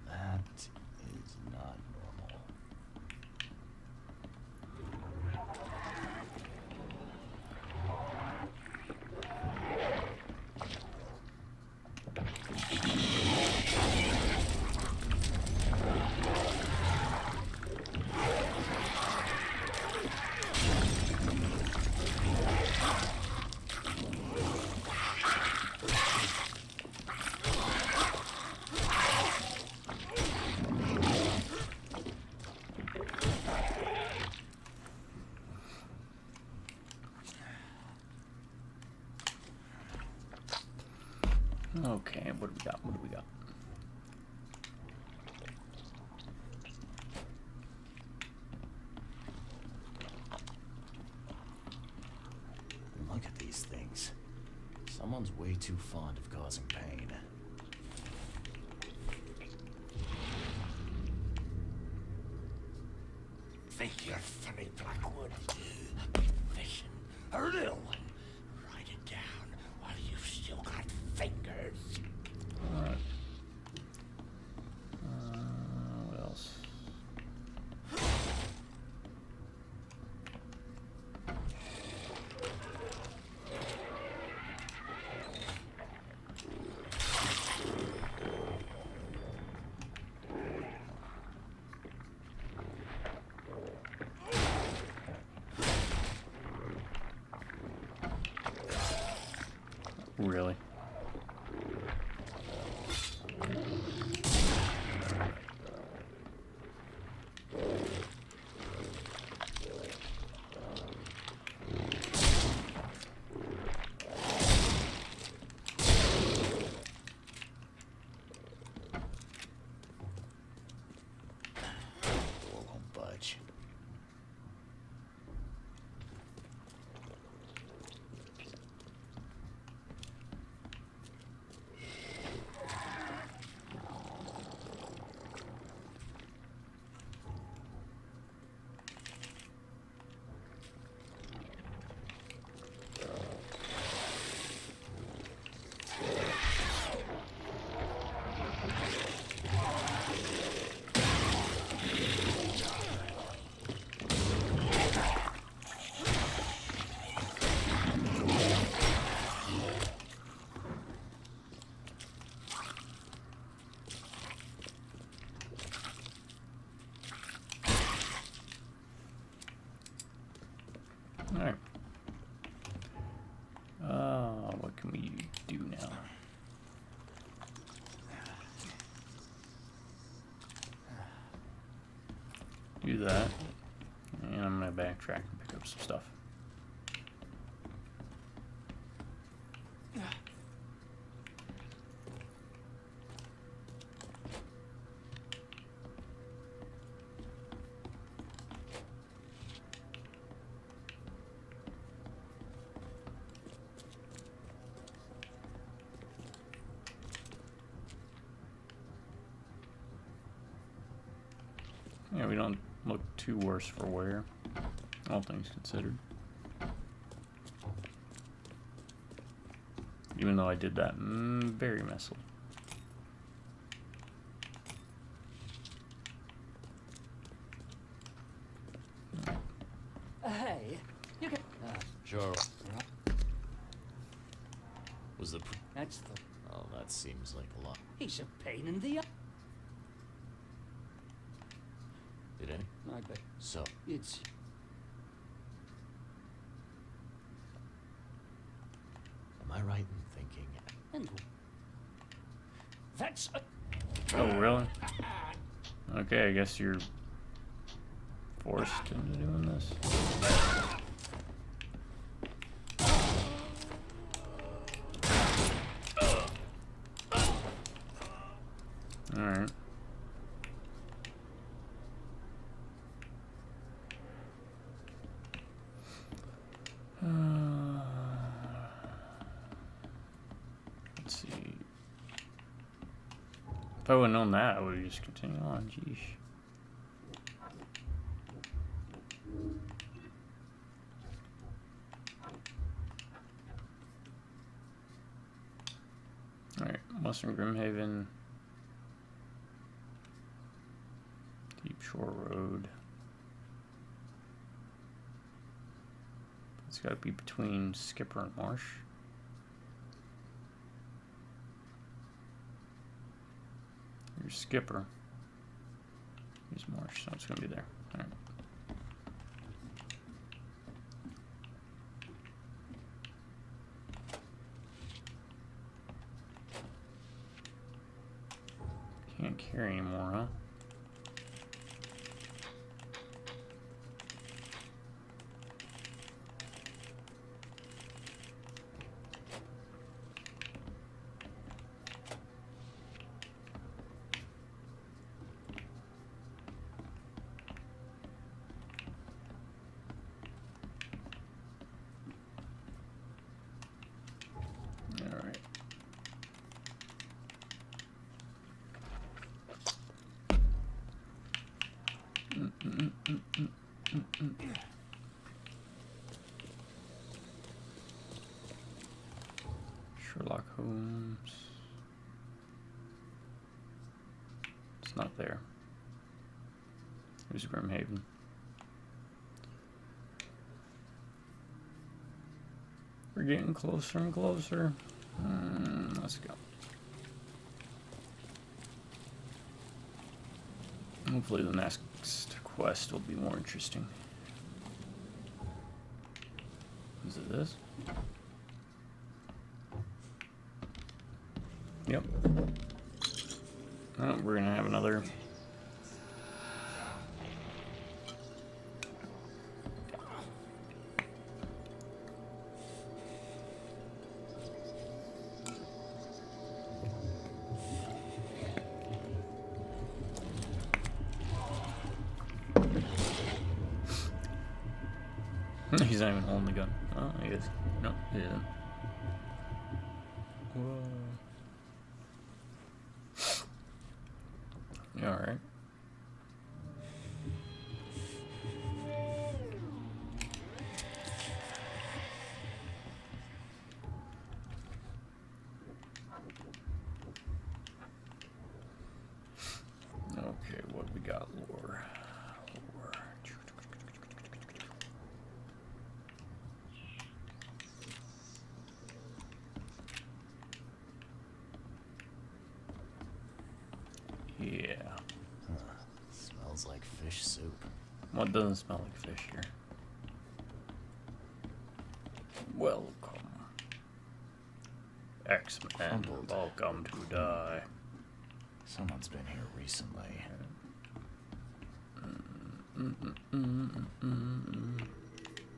That is not normal.
Okay, what do we got? What do we got?
Look at these things. Someone's way too fond of causing pain.
Think you're funny, Blackwood? Vision, a real one. Write it down while you've still got fingers.
Alright. What else? Really? do that. And I'm gonna backtrack and pick up some stuff. Yeah, we don't look too worse for wear, all things considered. Even though I did that very messily.
Hey, you can.
Sure. Was the...
That's the.
Oh, that seems like a lot.
He's a pain in the.
Did any?
I bet.
So,
It's.
am I right in thinking...
And. That's a.
Oh, really? Okay, I guess you're forced into doing this. Alright. Let's see. If I would have known that, I would have just continued on. Jeesh. Alright, Western Grimhaven. Deep Shore Road. It's got to be between Skipper and Marsh. Here's Skipper. Here's Marsh, so it's going to be there. All right. Can't carry anymore, huh? Sherlock Holmes. It's not there. Here's Grimhaven. We're getting closer and closer. Let's go. Hopefully the next quest will be more interesting. Is it this? Yep. Oh, we're gonna have another. He's not even holding the gun. Oh, he is. No, he isn't. Whoa. Yeah, all right. Okay, what we got? Lore. Yeah.
Smells like fish soup.
What doesn't smell like fish here? Welcome. X-Men,
Crumbled.
welcome to die.
Someone's been here recently. There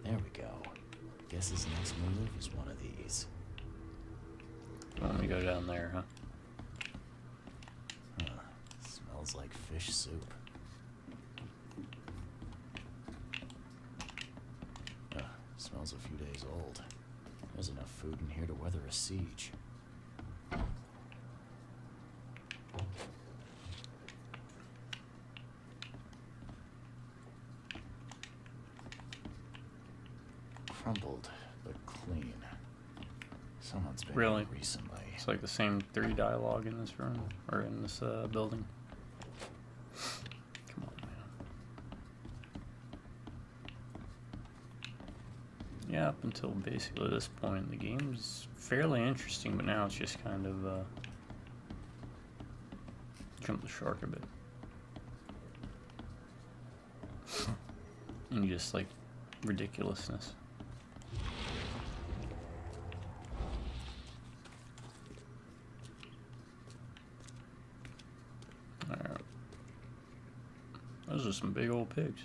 we go. Guess his next move is one of these.
Let me go down there, huh?
Smells like fish soup. Smells a few days old. There's enough food in here to weather a siege. Crumpled, but clean. Someone's been
Really?
here recently.
It's like the same 3 dialogue in this room, or in this building. Come on, man. Yeah, up until basically this point, the game's fairly interesting, but now it's just kind of jumped the shark a bit. And just like ridiculousness. Alright. Those are some big old pigs.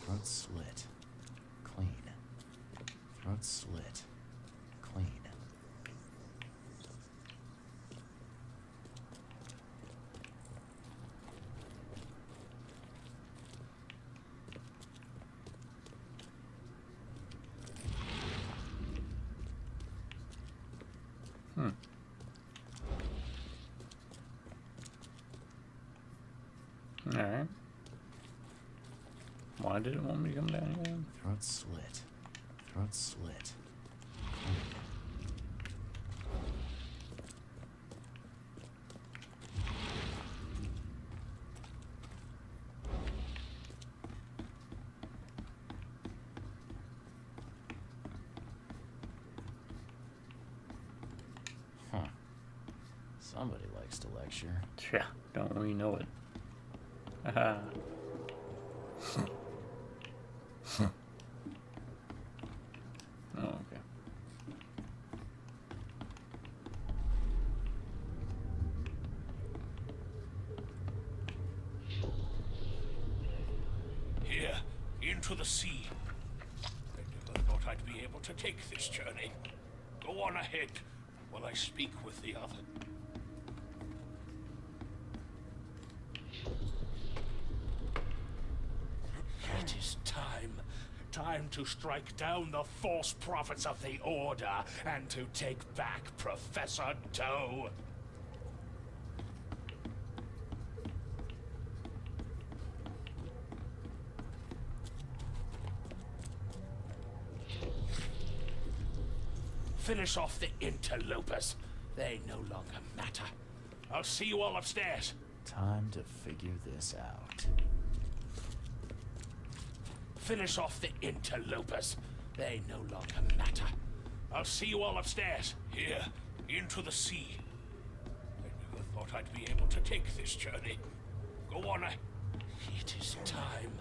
Throat slit. Clean. Throat slit. Clean.
Alright. Why did it want me to come down again?
Throat slit. Throat slit. Huh. Somebody likes to lecture.
Yeah, don't we know it? Haha. Oh, okay.
Here, into the sea. I never thought I'd be able to take this journey. Go on ahead while I speak with the other. It is time. Time to strike down the false prophets of the Order and to take back Professor Doe. Finish off the interlopers. They no longer matter. I'll see you all upstairs.
Time to figure this out.
Finish off the interlopers. They no longer matter. I'll see you all upstairs. Here, into the sea. I never thought I'd be able to take this journey. Go on. It is time.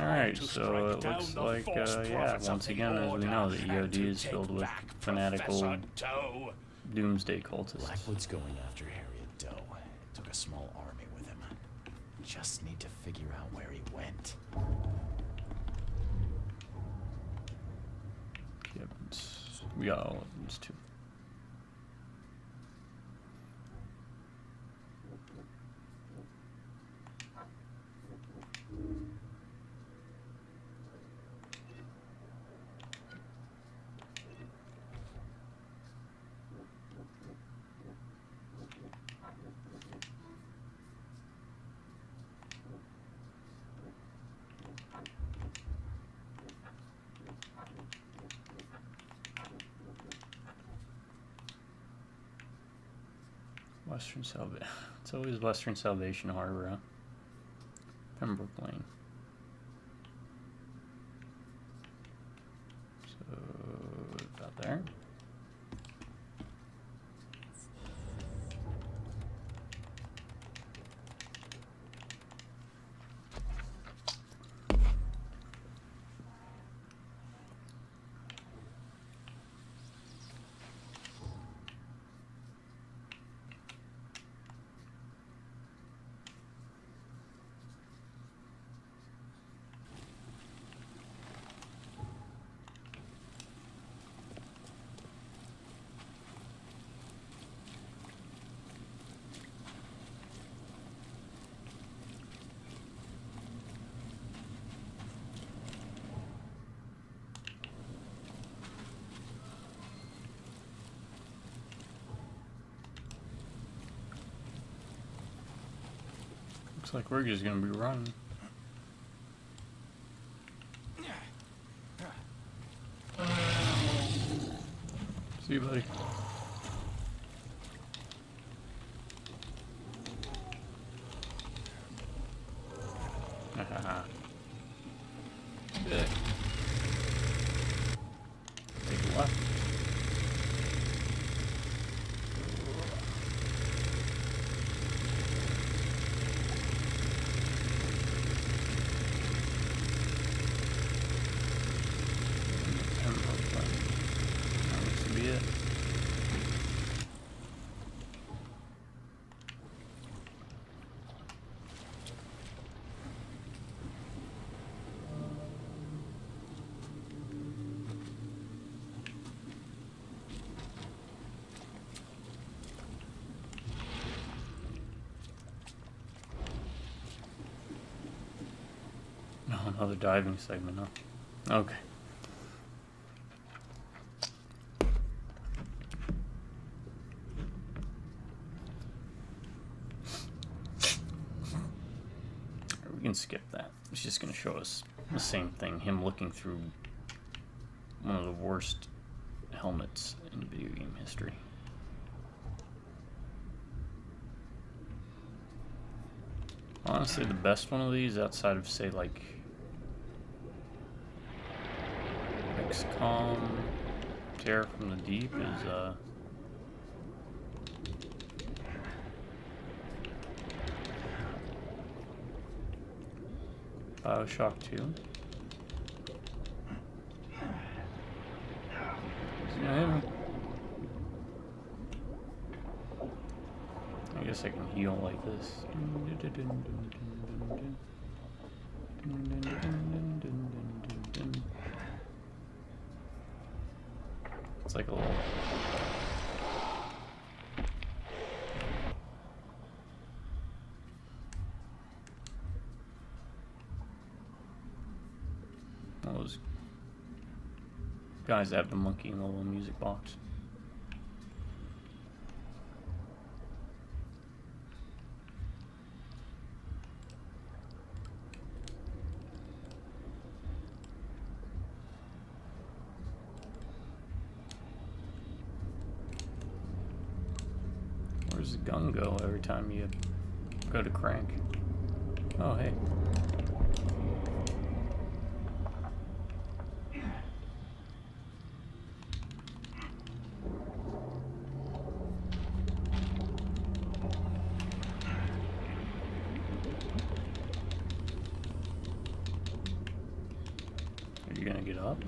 Alright, so it looks like, yeah, once again, as we know, the EOD is filled with fanatical doomsday cultists.
Blackwood's going after Harriet Doe. Took a small army with him. Just need to figure out where he went.
Yep, we got all of these too. Western Salvation. It's always Western Salvation Harbor, huh? Pembroke Lane. So, about there.
Looks like we're just gonna be running. See you, buddy. Good. Take a left. That looks to be it. Oh, another diving segment, huh? Okay. We can skip that. It's just going to show us the same thing. Him looking through one of the worst helmets in video game history. Honestly, the best one of these, outside of, say, like XCOM, Terror from the Deep, is BioShock 2. He's gonna hit me. I guess I can heal like this. It's like a little... All those guys that have the monkey in the little music box. Where's the gun go every time you go to crank? Oh, hey. Are you gonna get up?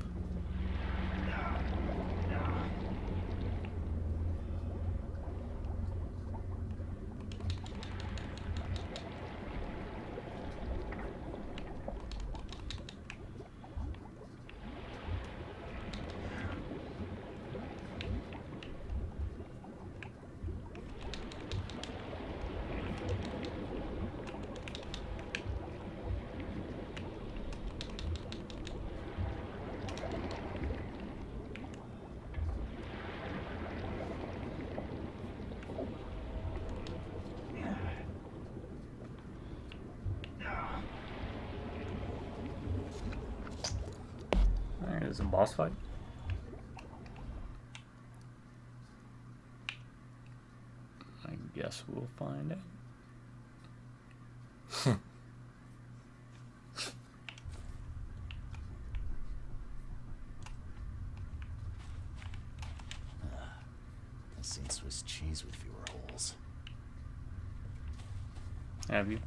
Alright, it's a boss fight. I guess we'll find out.
I've seen Swiss cheese with fewer holes.
Have you?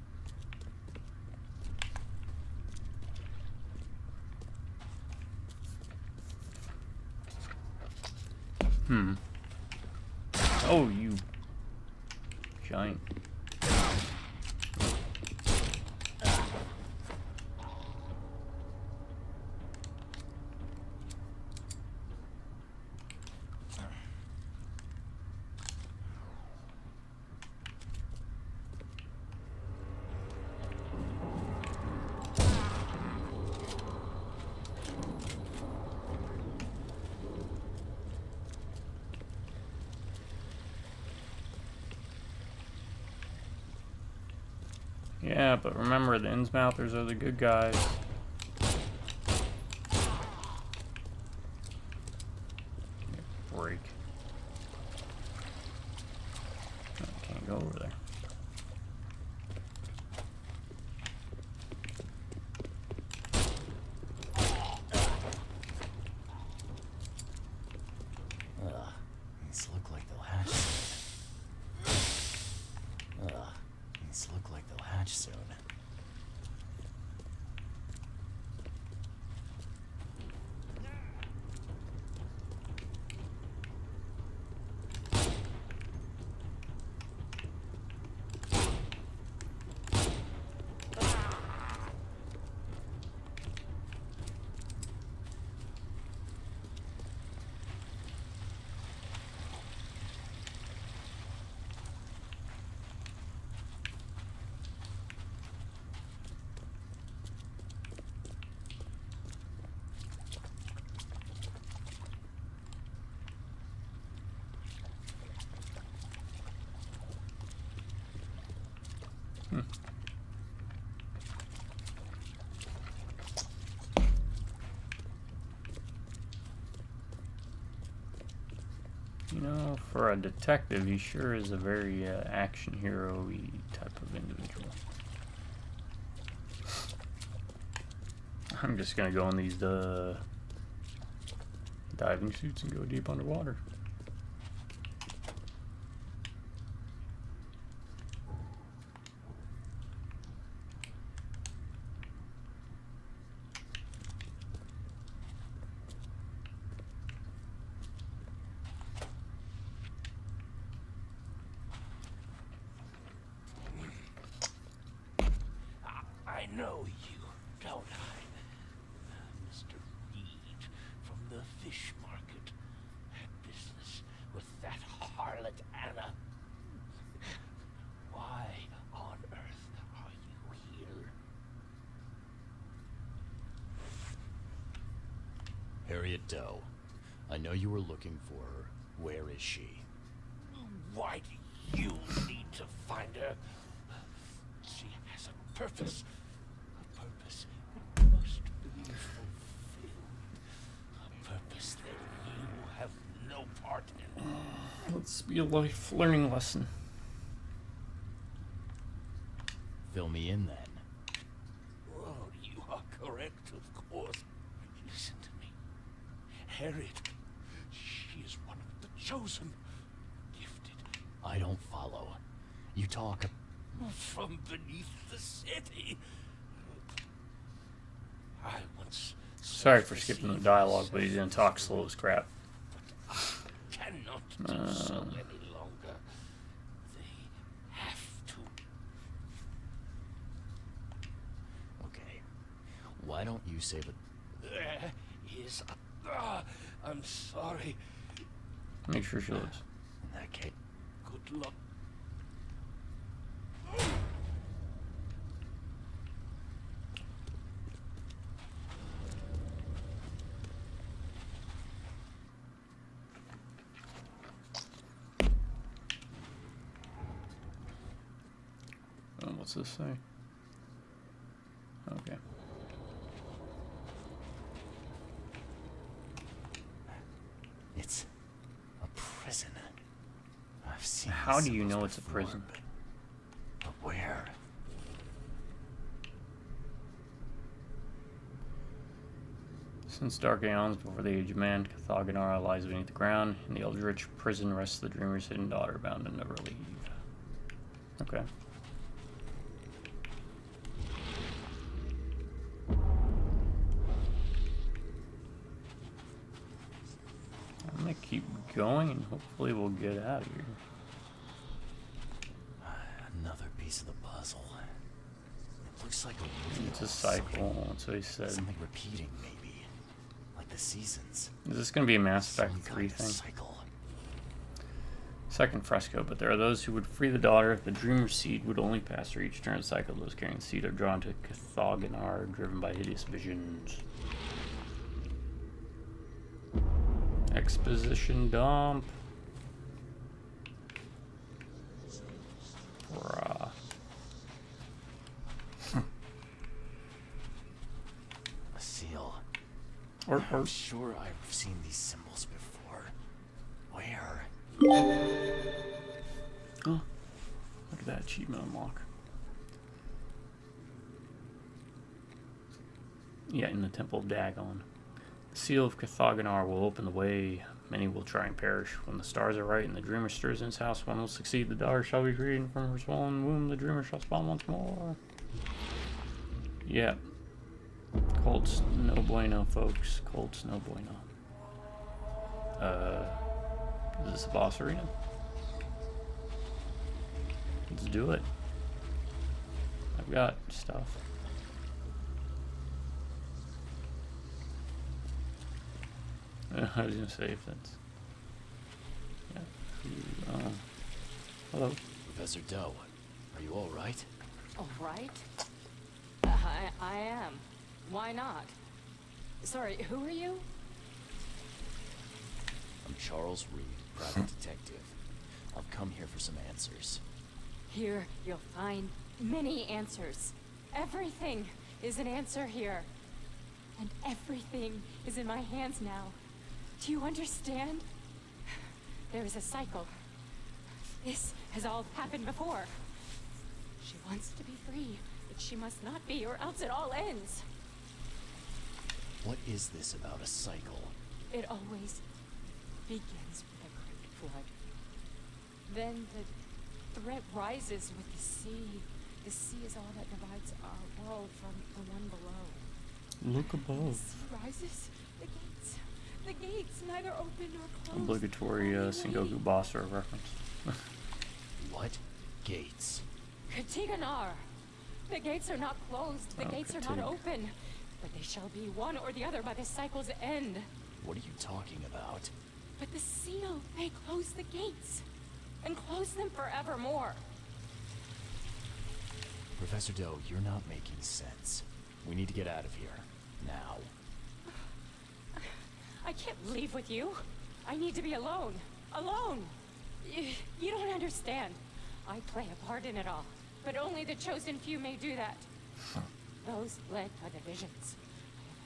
Oh, you giant. Yeah, but remember, the Innsmouthers are the good guys. Break. I can't go over there.
Ugh, these look like they'll hatch soon. Ugh, these look like they'll hatch soon.
You know, for a detective, he sure is a very action hero-y type of individual. I'm just gonna go in these diving suits and go deep underwater.
I know you, don't I? Mr. Reed from the fish market. Had business with that harlot Anna. Why on earth are you here?
Harriet Doe, I know you were looking for her. Where is she?
Why do you need to find her? She has a purpose. A purpose that must be fulfilled. A purpose that you have no part in.
Let's be a life learning lesson.
Fill me in then.
Oh, you are correct, of course. Listen to me. Harriet, she is one of the chosen. Gifted.
I don't follow. You talk.
From beneath the city. I once.
Sorry for skipping the dialogue, but he's gonna talk slow as crap.
Cannot do so any longer. They have to.
Okay. Why don't you save it?
There is I'm sorry.
Make sure she lives.
In that case.
Good luck.
Oh, what's this say? Okay.
It's a prison. I've seen.
How do you
symbols
know it's a
before,
prison?
But where?
Since dark aeons before the age of man, Cthulhu lies beneath the ground. In the eldritch prison rests the dreamer's hidden daughter, bound to never leave. Okay. I'm gonna keep going and hopefully we'll get out of here.
Another piece of the puzzle. It looks like a wheel.
It's a cycle, that's what he said.
Something repeating, maybe. Like the seasons.
Is this gonna be a Mass
Some
Effect 3
kind of
thing?
cycle.
Second fresco, but there are those who would free the daughter if the dreamer's seed would only pass through each turn cycle. Those carrying the seed are drawn to Cthulhu, driven by hideous visions. Exposition dump. Bruh. Or
I'm sure I've seen these symbols before. Where?
oh, look at that achievement unlock. Yeah, in the Temple of Dagon. The seal of Cthulhu will open the way. Many will try and perish. When the stars are right and the dreamer stirs in his house, one will succeed. The daughter shall be freed, and from her swollen womb the dreamer shall spawn once more. Yeah. Colts no bueno, folks. Colts no bueno. Is this a boss arena? Let's do it. I've got stuff. I was gonna say if that's. Yeah. Hello.
Professor Doe, are you all right?
All right. I am. Why not? Sorry, who are you?
I'm Charles Reed, private detective. I've come here for some answers.
Here, you'll find many answers. Everything is an answer here. And everything is in my hands now. Do you understand? There is a cycle. This has all happened before. She wants to be free, but she must not be, or else it all ends.
What is this about a cycle?
It always begins with a great flood. Then the threat rises with the sea. The sea is all that divides our world from the one below.
Look
The
above.
sea rises. The gates neither open nor close.
Obligatory
Only
Sengoku
wait.
Basara reference.
What? Gates?
Katiganar. The gates are not closed. The gates are not
Katig.
open. But they shall be one or the other by the cycle's end.
What are you talking about?
But the seal may close the gates. And close them forevermore.
Professor Doe, you're not making sense. We need to get out of here. Now.
I can't leave with you. I need to be alone. Alone! You don't understand. I play a part in it all. But only the chosen few may do that. Those led by the visions. I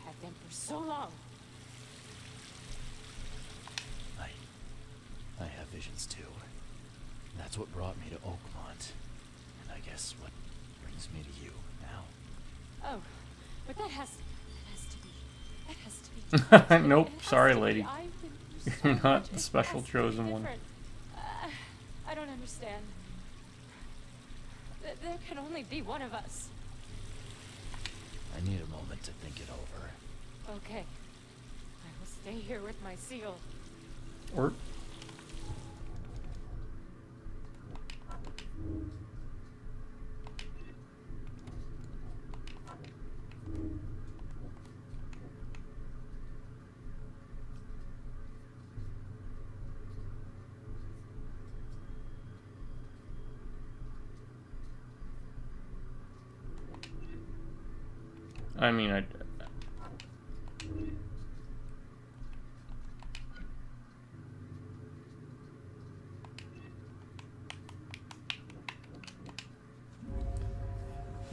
have had them for so long.
I have visions too. That's what brought me to Oakmont. And I guess what brings me to you now.
Oh, but that has to be
Nope,
It has
sorry,
to be.
lady.
I've been through so
You're not
much.
the
It
special
has to be
chosen one.
different. I don't understand. There can only be one of us.
I need a moment to think it over.
Okay. I will stay here with my seal.
Or I mean,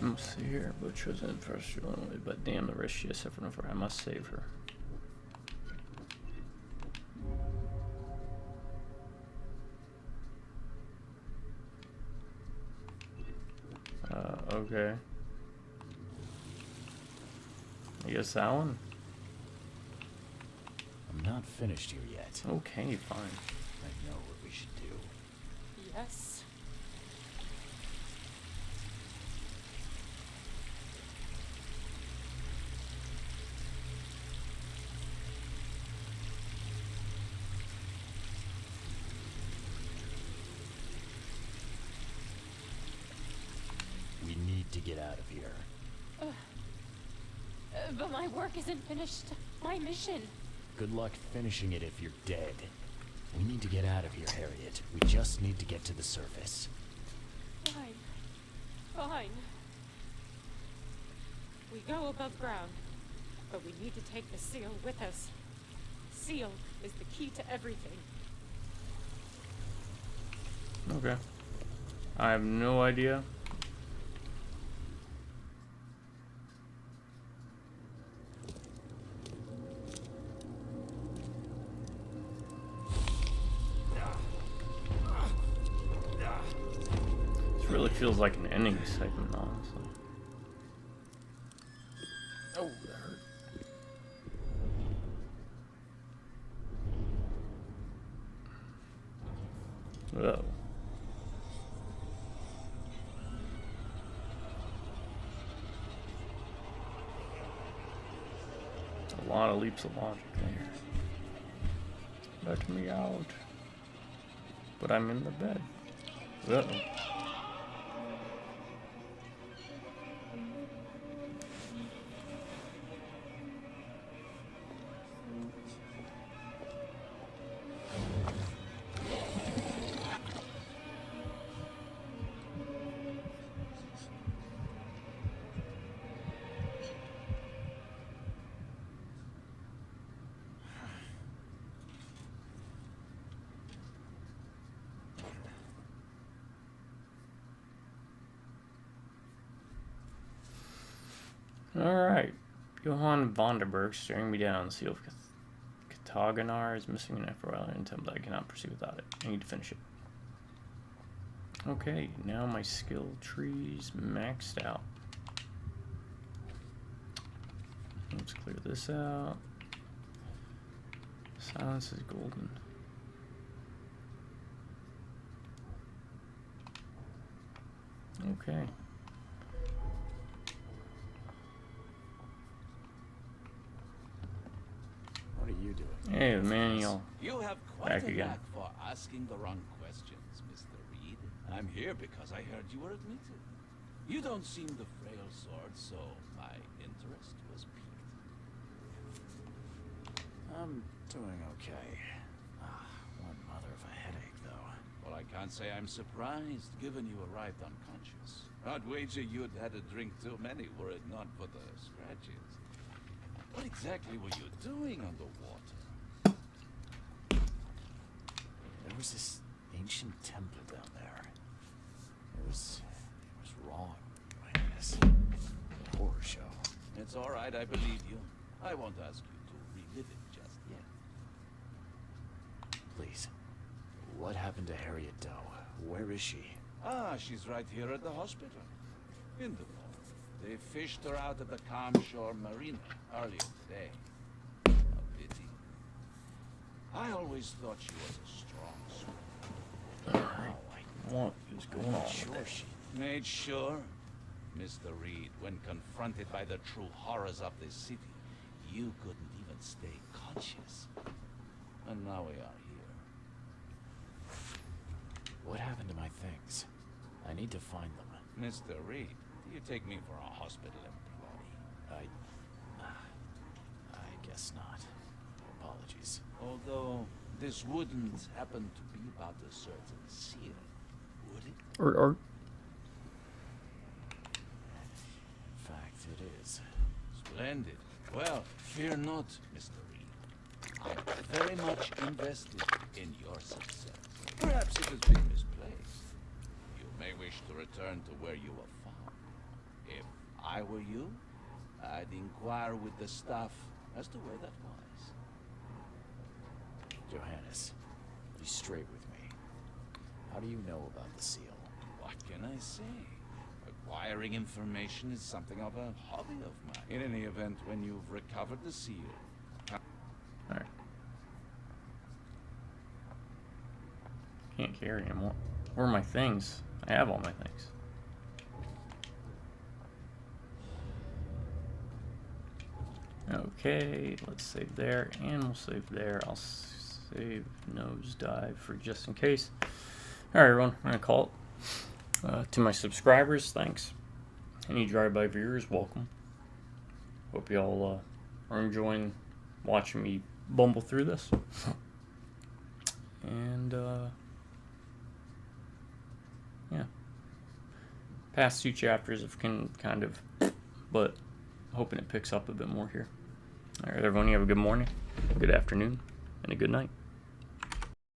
let's see here. Butch was in first only, but damn the risk she has suffered for. I must save her. Okay. I guess that one?
I'm not finished here yet.
Okay, fine.
I know what we should do.
Yes.
We need to get out of here.
But my work isn't finished. My mission.
Good luck finishing it if you're dead. We need to get out of here, Harriet. We just need to get to the surface.
Fine. Fine. We go above ground. But we need to take the seal with us. Seal is the key to everything.
Okay. I have no idea. feels like an ending segment, honestly. Oh, that hurt. Whoa. A lot of leaps of logic there. Let me out. But I'm in the bed. Uh-oh. Alright. Johann Vonderberg staring me down. The seal of Kataganar is missing an Ephraim temple. I cannot proceed without it. I need to finish it. Okay, now my skill tree's maxed out. Let's clear this out. Silence is golden. Okay.
What are you doing?
Hey, the manual.
You have quite
Back
a
again.
knack for asking the wrong questions, Mr. Reed. I'm here because I heard you were admitted. You don't seem the frail sort, so my interest was piqued.
I'm doing okay. One mother of a headache, though.
Well, I can't say I'm surprised, given you arrived unconscious. I'd wager you'd had a drink too many were it not for the scratches. What exactly were you doing underwater?
There was this ancient temple down there. It was wrong. I guess. A horror show.
It's all right, I believe you. I won't ask you to relive it just yet.
Please. What happened to Harriet Doe? Where is she?
Ah, she's right here at the hospital. In the morning. They fished her out of the Calm Shore Marina earlier today. A pity. I always thought she was a strong swimmer.
What is going on?
Sure she...
Made sure, Mr. Reed, when confronted by the true horrors of this city, you couldn't even stay conscious. And now we are here.
What happened to my things? I need to find them.
Mr. Reed, do you take me for a hospital employee?
I guess not. Apologies.
Although, this wouldn't happen to be about a certain seal, would it?
Or
In fact, it is.
Splendid. Well, fear not, Mr. Reed. I'm very much invested in your success. Perhaps it has been misplaced. You may wish to return to where you were found. If I were you, I'd inquire with the staff as to where that was.
Johannes, be straight with me. How do you know about the seal?
What can I say? Acquiring information is something of a hobby of mine. In any event, when you've recovered the seal...
alright. Can't carry anymore. Where are my things? I have all my things. Okay, let's save there, and we'll save there. I'll save nosedive for just in case. Alright, everyone, I'm gonna call it. To my subscribers, thanks. Any drive-by viewers, welcome. Hope you all are enjoying watching me bumble through this. And, yeah. Past two chapters have kind of, but hoping it picks up a bit more here. Alright, everyone, you have a good morning, good afternoon, and a good night.